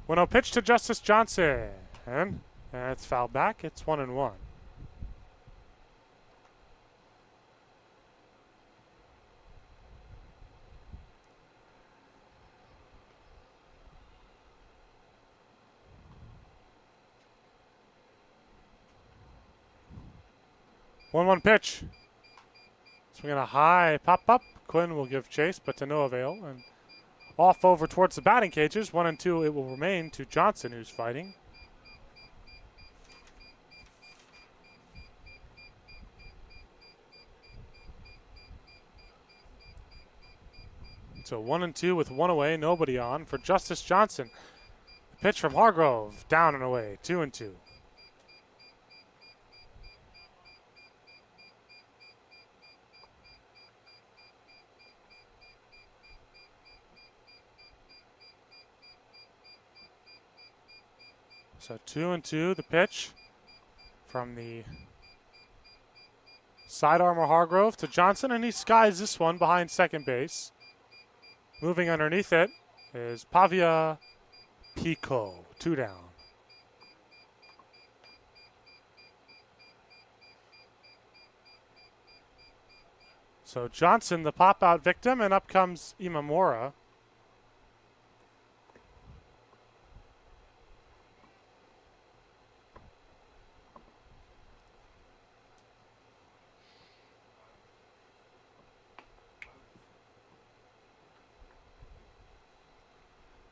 One-0 pitch to Justice Johnson. And it's fouled back. It's 1-1. One pitch. Swinging a high pop up. Quinn will give chase, but to no avail. And off over towards the batting cages. 1-2. It will remain to Johnson, who's fighting. So 1-2 with one away, nobody on for Justice Johnson. The pitch from Hargrove, down and away, 2-2. So 2-2, the pitch from the sidearmer Hargrove to Johnson, and he skies this one behind second base. Moving underneath it is Pavia Pico, 2 down. So Johnson, the pop-out victim, and up comes Imamura.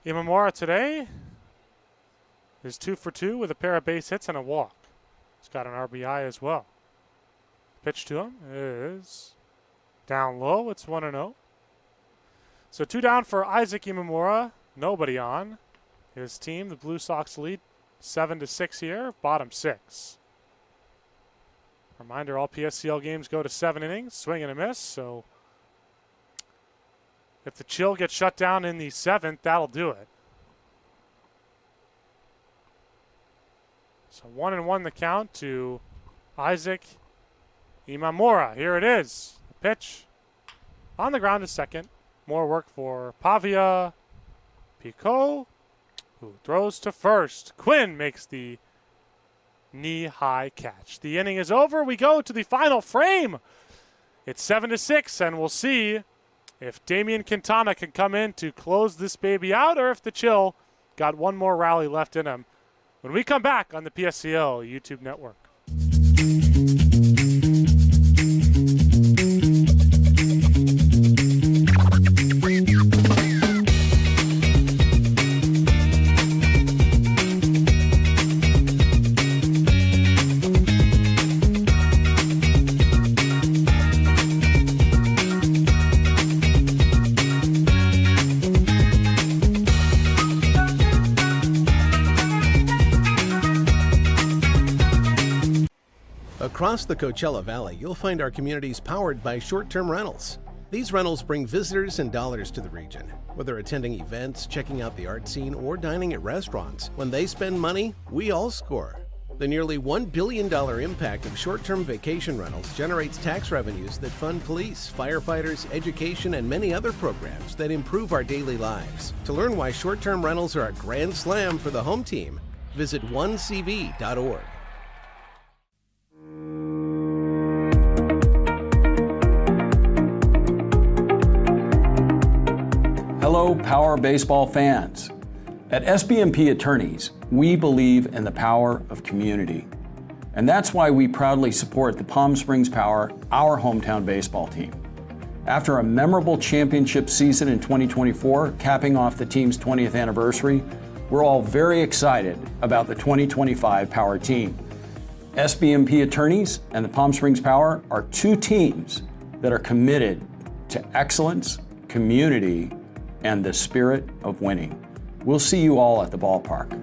Imamura today is 2 for 2 with a pair of base hits and a walk. He's got an RBI as well. Pitch to him is down low. It's 1-0. So 2 down for Isaac Imamura. Nobody on. His team, the Blue Sox, lead 7-6 here. Bottom 6. Reminder: all PSCL games go to 7 innings. Swing and a miss. So if the chill gets shut down in the 7th, that'll do it. So 1-1 the count to Isaac Imamura. Here it is. The pitch on the ground to second. More work for Pavia Pico, who throws to first. Quinn makes the knee-high catch. The inning is over. We go to the final frame. It's 7-6, and we'll see if Damian Quintana can come in to close this baby out, or if the chill got one more rally left in him when we come back on the PSCL YouTube network. Across the Coachella Valley, you'll find our communities powered by short-term rentals. These rentals bring visitors and dollars to the region. Whether attending events, checking out the art scene, or dining at restaurants, when they spend money, we all score. The nearly $1 billion impact of short-term vacation rentals generates tax revenues that fund police, firefighters, education, and many other programs that improve our daily lives. To learn why short-term rentals are a grand slam for the home team, visit onecv.org. Hello, Power Baseball fans. At SBMP Attorneys, we believe in the power of community. And that's why we proudly support the Palm Springs Power, our hometown baseball team. After a memorable championship season in 2024, capping off the team's 20th anniversary, we're all very excited about the 2025 Power team. SBMP Attorneys and the Palm Springs Power are two teams that are committed to excellence, community, and the spirit of winning. We'll see you all at the ballpark.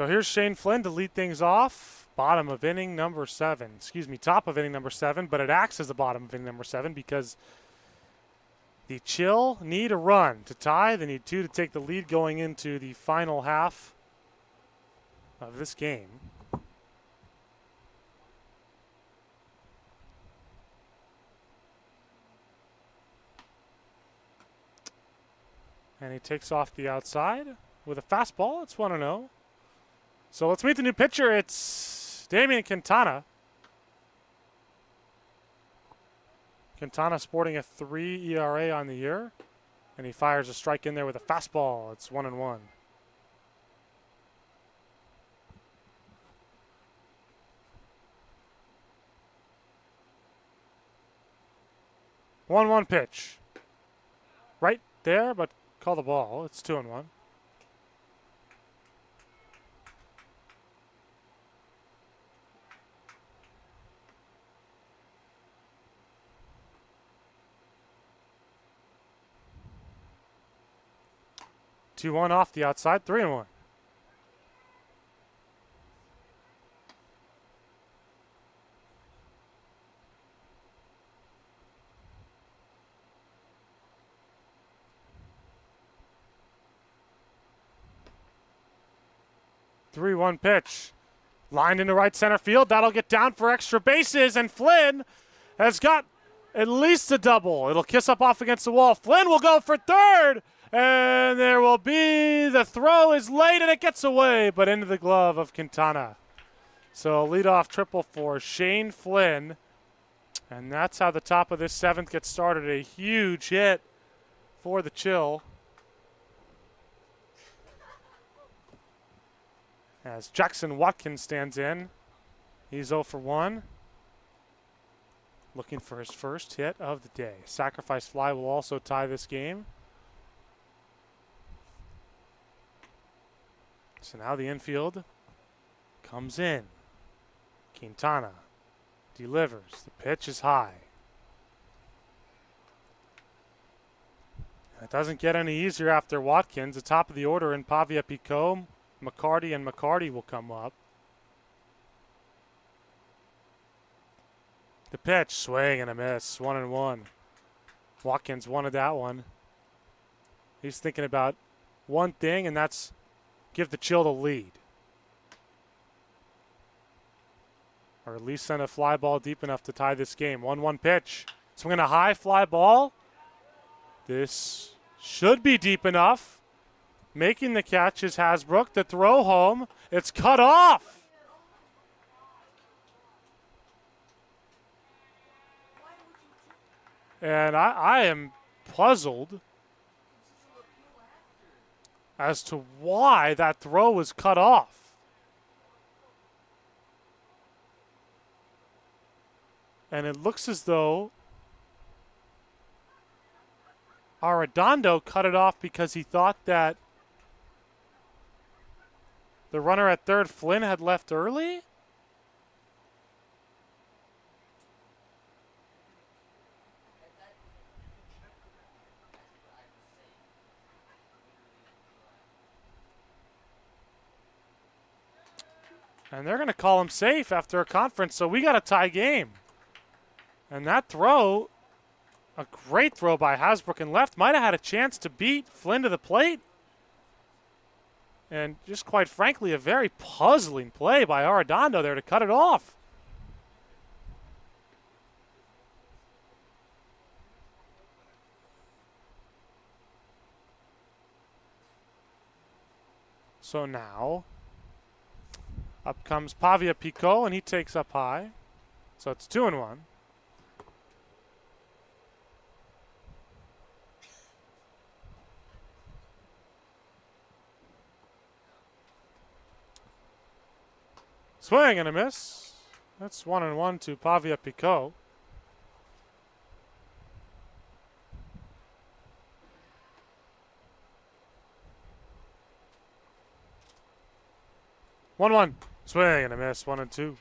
So here's Shane Flynn to lead things off. Bottom of inning number 7. Excuse me, top of inning number 7, but it acts as the bottom of inning number 7 because the Chill need a run to tie. They need 2 to take the lead going into the final half of this game. And he takes off the outside with a fastball. It's 1-0. So let's meet the new pitcher. It's Damian Quintana. Quintana sporting a 3 ERA on the year. And he fires a strike in there with a fastball. It's 1-1. One pitch. Right there, but call the ball. It's 2-1. Two one off the outside, 3-1. Three-one pitch. Lined into right center field. That'll get down for extra bases, and Flynn has got at least a double. It'll kiss up off against the wall. Flynn will go for third, and there will be, the throw is late, and it gets away, but into the glove of Quintana. So leadoff triple for Shane Flynn, and that's how the top of this 7th gets started. A huge hit for the Chill. As Jackson Watkins stands in. He's 0 for 1. Looking for his first hit of the day. Sacrifice fly will also tie this game. So now the infield comes in. Quintana delivers. The pitch is high. It doesn't get any easier after Watkins. The top of the order in Pavia Picot. McCarty and McCarty will come up. The pitch, swing and a miss, 1-1. Watkins wanted that one. He's thinking about one thing, and that's give the Chill the lead. Or at least send a fly ball deep enough to tie this game. 1-1 pitch. Swinging a high fly ball. This should be deep enough. Making the catch is Hasbrook. The throw home. It's cut off. And I am puzzled as to why that throw was cut off. And it looks as though Arredondo cut it off because he thought that the runner at third, Flynn, had left early? And they're going to call him safe after a conference, so we got a tie game. And that throw, a great throw by Hasbrook and left, might have had a chance to beat Flynn to the plate. And just quite frankly, a very puzzling play by Arredondo there to cut it off. So now, up comes Pavia Picot, and he takes up high. So it's 2-1. Swing and a miss. That's 1-1 to Pavia Picot. One. Swing and a miss. 1-2.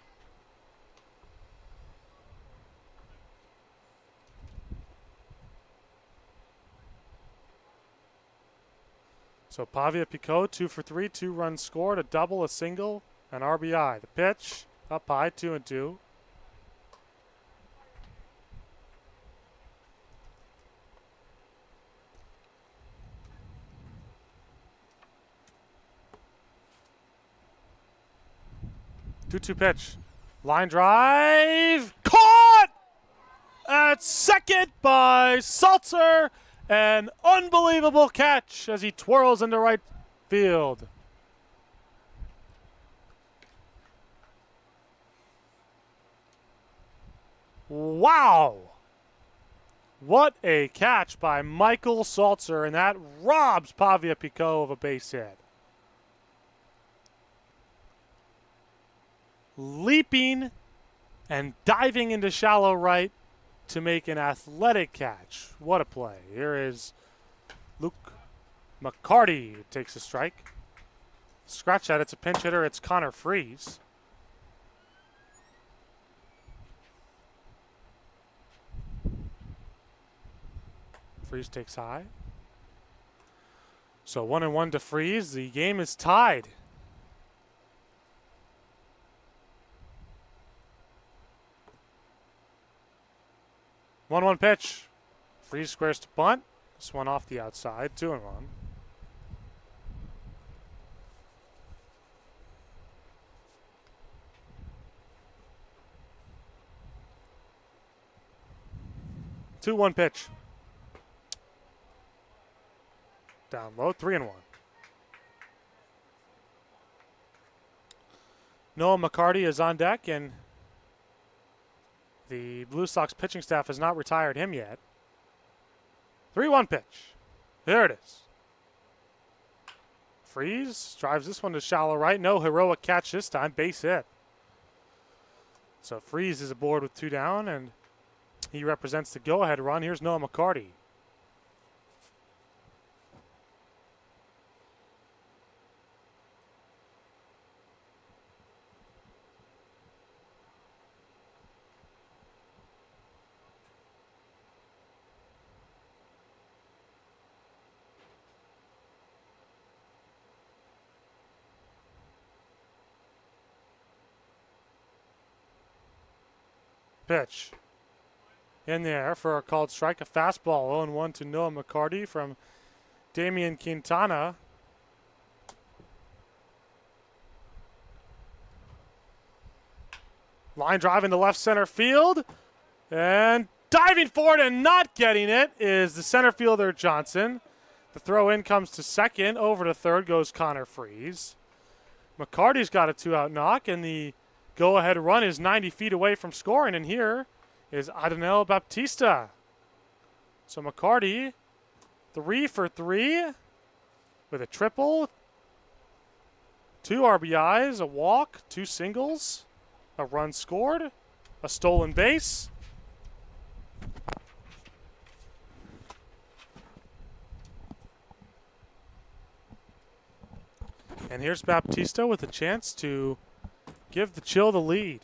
So Pavia Picot, 2 for 3, 2 runs scored, a double, a single, an RBI. The pitch, up high, 2-2. Two pitch. Line drive. Caught! At second by Salzer. An unbelievable catch as he twirls into right field. Wow! What a catch by Michael Salzer, and that robs Pavia Picot of a base hit. Leaping and diving into shallow right to make an athletic catch. What a play. Here is Luke McCarty who takes a strike. Scratch that. It's a pinch hitter. It's Connor Freeze. Freeze takes high. So 1-1 to Freeze. The game is tied. One pitch. Freeze squares to bunt. This one off the outside. 2-1. Two-one pitch. Down low. 3-1. Noah McCarty is on deck, and the Blue Sox pitching staff has not retired him yet. 3-1 pitch. There it is. Freeze drives this one to shallow right. No heroic catch this time. Base hit. So Freeze is aboard with 2 down, and he represents the go-ahead run. Here's Noah McCarty. Pitch. In the air for a called strike. A fastball. 0-1 to Noah McCarty from Damian Quintana. Line drive into left center field. And diving forward and not getting it is the center fielder Johnson. The throw in comes to second. Over to third goes Connor Freeze. McCarty's got a 2-out knock, and the go-ahead run is 90 feet away from scoring, and here is Adonel Baptista. So McCarty, 3 for 3 with a triple, 2 RBIs, a walk, 2 singles, a run scored, a stolen base. And here's Baptista with a chance to give the Chill the lead.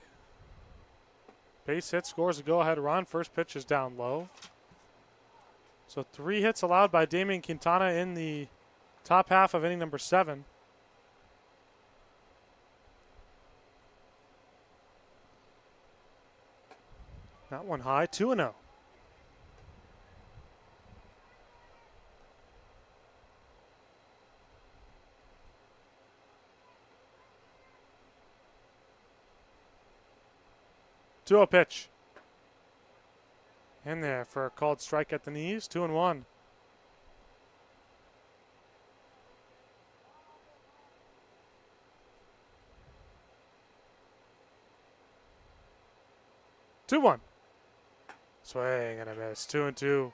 Base hit, scores a go-ahead run. First pitch is down low. So 3 hits allowed by Damian Quintana in the top half of inning number 7. That one high, 2-0. Two a pitch. In there for a called strike at the knees. 2-1. Two one. Swing and a miss. 2-2.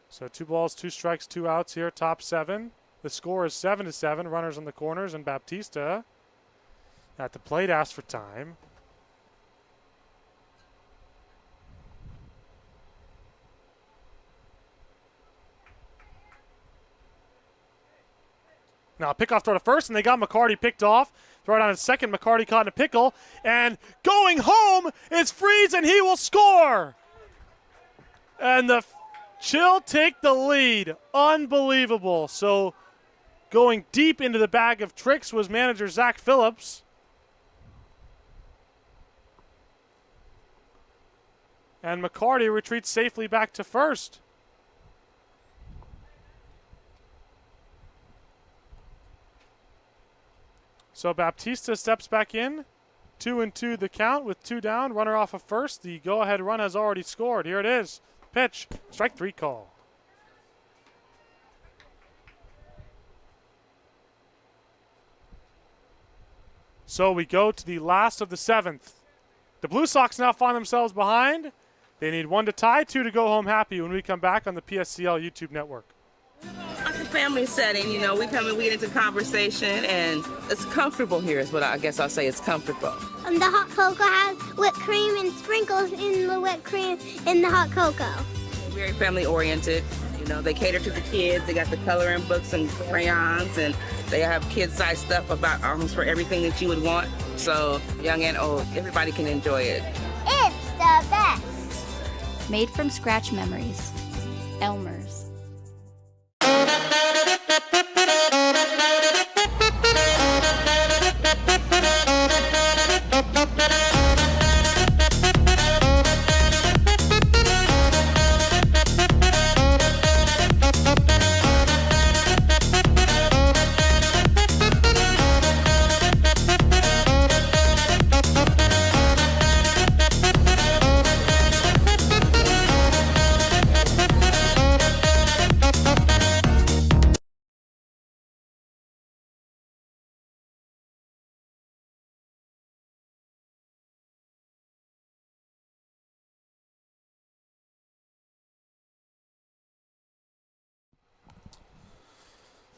So 2 balls, 2 strikes, 2 outs here. Top 7. The score is 7-7. Runners on the corners, and Baptista at the plate asked for time. Now pickoff throw to first, and they got McCarty picked off. Throw it on his second. McCarty caught in a pickle, and going home is Freeze, and he will score. And the Chill take the lead. Unbelievable. So going deep into the bag of tricks was manager Zach Phillips. And McCarty retreats safely back to first. So Baptista steps back in. 2-2 the count with 2 down. Runner off of first. The go-ahead run has already scored. Here it is. Pitch. Strike 3 call. So we go to the last of the 7th. The Blue Sox now find themselves behind. They need 1 to tie, 2 to go home happy when we come back on the PSCL YouTube network. It's a family setting, you know, we come and we get into conversation, and it's comfortable here is what I guess I'll say. It's comfortable. The hot cocoa has whipped cream and sprinkles in the whipped cream in the hot cocoa. Very family oriented. You know, they cater to the kids. They got the coloring books and crayons, and they have kid-sized stuff about almost for everything that you would want. So young and old, everybody can enjoy it. It's the best. Made from scratch memories. Elmer's.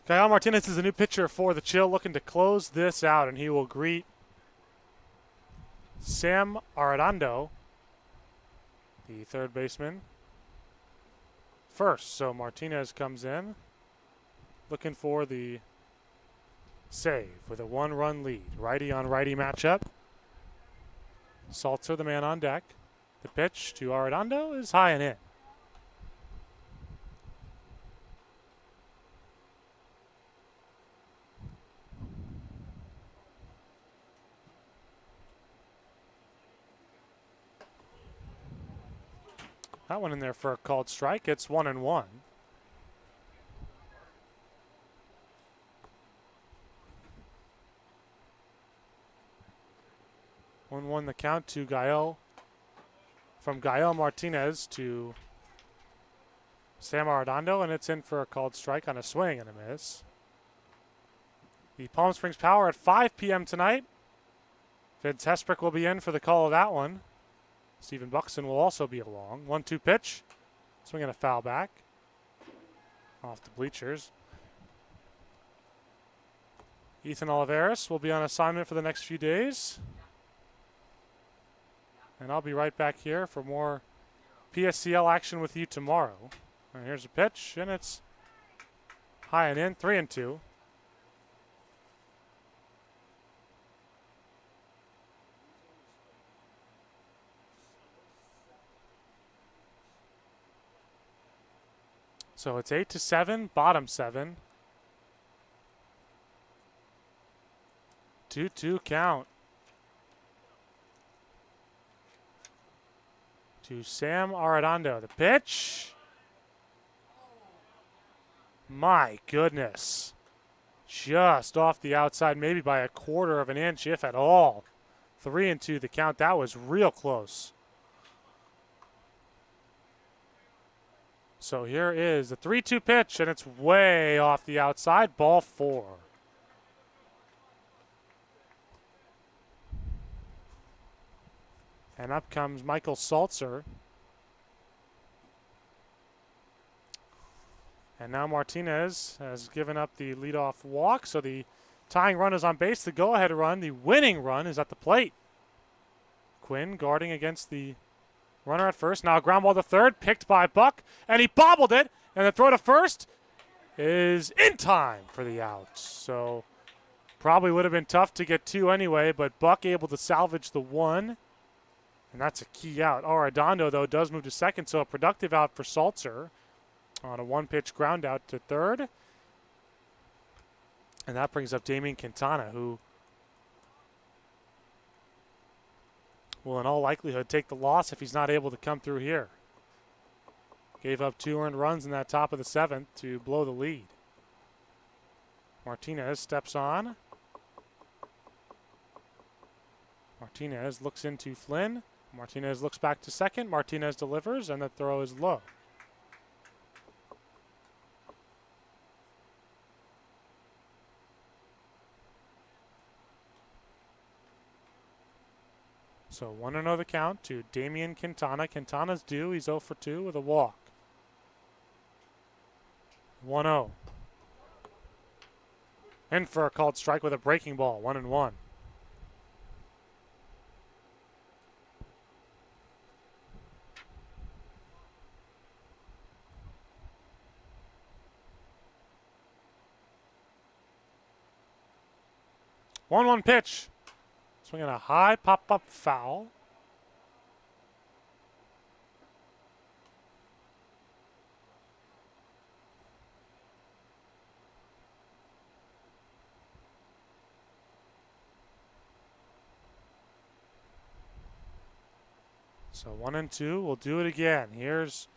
Gael Martinez is the new pitcher for the Chill, looking to close this out, and he will greet Sam Arredondo, the third baseman, first. So Martinez comes in looking for the save with a 1-run lead. Righty on righty matchup. Salter, the man on deck. The pitch to Arredondo is high and in. That one in there for a called strike. It's 1-1. One the count to Gael. From Gael Martinez to Sam Arredondo, and it's in for a called strike on a swing and a miss. The Palm Springs Power at 5 p.m. tonight. Vince Hesprick will be in for the call of that one. Stephen Buxton will also be along. 1-2 pitch. Swinging a foul back. Off the bleachers. Ethan Oliveras will be on assignment for the next few days. And I'll be right back here for more PSCL action with you tomorrow. And here's a pitch, and it's high and in, 3-2. So it's 8-7, bottom 7. 2-2 count. To Sam Arredondo. The pitch. My goodness. Just off the outside, maybe by a quarter of an inch, if at all. 3-2 the count. That was real close. So here is the 3-2 pitch, and it's way off the outside. Ball 4. And up comes Michael Salzer. And now Martinez has given up the leadoff walk, so the tying run is on base. The go-ahead run, the winning run, is at the plate. Quinn guarding against the runner at first. Now a ground ball to third, picked by Buck, and he bobbled it. And the throw to first is in time for the out. So probably would have been tough to get 2 anyway, but Buck able to salvage the 1. And that's a key out. Arredondo, though, does move to second, so a productive out for Salzer. on a one-pitch ground out to third. And that brings up Damian Quintana, who will in all likelihood take the loss if he's not able to come through here. Gave up 2 earned runs in that top of the 7th to blow the lead. Martinez steps on. Martinez looks into Flynn. Martinez looks back to second. Martinez delivers, and the throw is low. So 1-0 the count to Damian Quintana. Quintana's due. He's 0 for 2 with a walk. 1-0. In for a called strike with a breaking ball. 1-1. One pitch. Swinging a high pop-up foul. So 1-2, we'll do it again. Here's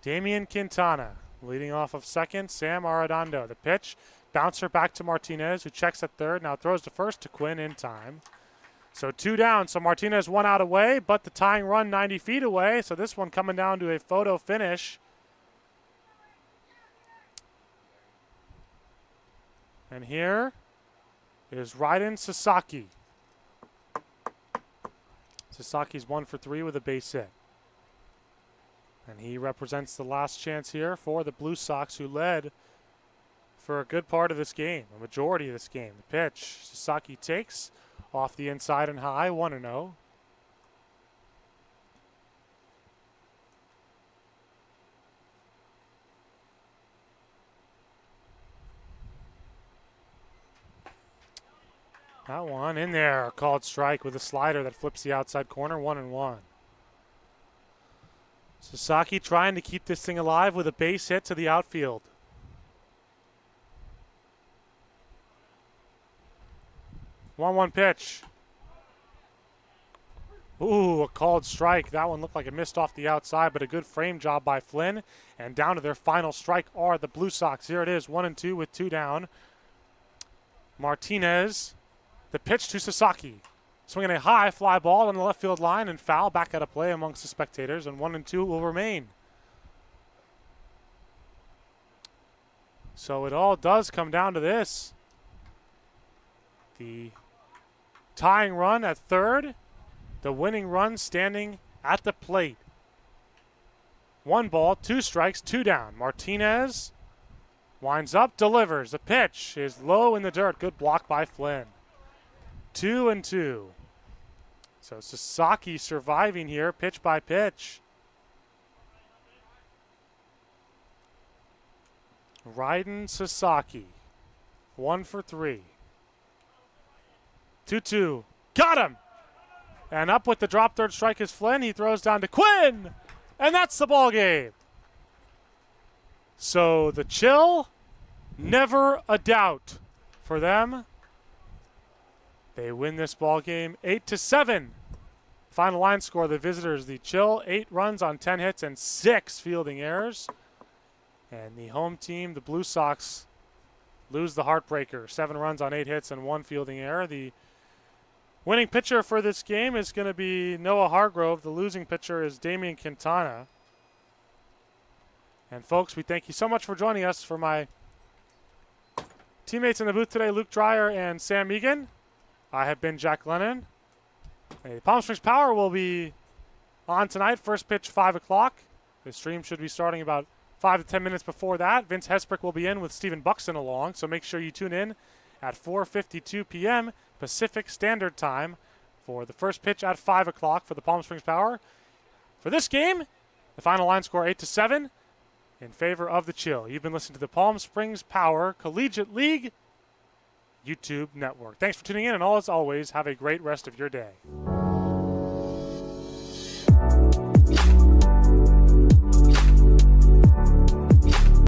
Damian Quintana leading off of second. Sam Arredondo. The pitch, bouncer back to Martinez, who checks at third. Now throws to first to Quinn in time. So 2 down. So Martinez 1 out away, but the tying run 90 feet away. So this one coming down to a photo finish. And here is Raiden Sasaki. Sasaki's 1 for 3 with a base hit. And he represents the last chance here for the Blue Sox, who led for a good part of this game, a majority of this game. The pitch, Sasaki takes off the inside and high, 1-0. That one in there, called strike with a slider that flips the outside corner, 1-1. Sasaki trying to keep this thing alive with a base hit to the outfield. One pitch. Ooh, a called strike. That one looked like it missed off the outside, but a good frame job by Flynn. And down to their final strike are the Blue Sox. Here it is, 1-2 with 2 down. Martinez. The pitch to Sasaki. Swinging a high fly ball on the left field line and foul back out of play amongst the spectators, and 1-2 will remain. So it all does come down to this. The tying run at third, the winning run standing at the plate. 1 ball, 2 strikes, 2 down. Martinez winds up, delivers. The pitch is low in the dirt. Good block by Flynn. 2-2. So Sasaki surviving here, pitch by pitch. Raiden Sasaki, 1 for 3. 2-2. Got him! And up with the drop third strike is Flynn. He throws down to Quinn. And that's the ball game. So the chill, never a doubt for them. They win this ball game 8-7. Final line score, the visitors, the chill, 8 runs on 10 hits and 6 fielding errors. And the home team, the Blue Sox, lose the heartbreaker. 7 runs on 8 hits and 1 fielding error. The winning pitcher for this game is going to be Noah Hargrove. The losing pitcher is Damian Quintana. And folks, we thank you so much for joining us. For my teammates in the booth today, Luke Dreyer and Sam Egan, I have been Jack Lennon. Palm Springs Power will be on tonight. First pitch, 5 o'clock. The stream should be starting about 5 to 10 minutes before that. Vince Hesbrick will be in with Stephen Buxton along, so make sure you tune in at 4:52 p.m. Pacific Standard Time for the first pitch at 5 o'clock for the Palm Springs Power. For this game, the final line score 8-7 in favor of the chill. You've been listening to the Palm Springs Power Collegiate League YouTube network. Thanks for tuning in, and as always, have a great rest of your day.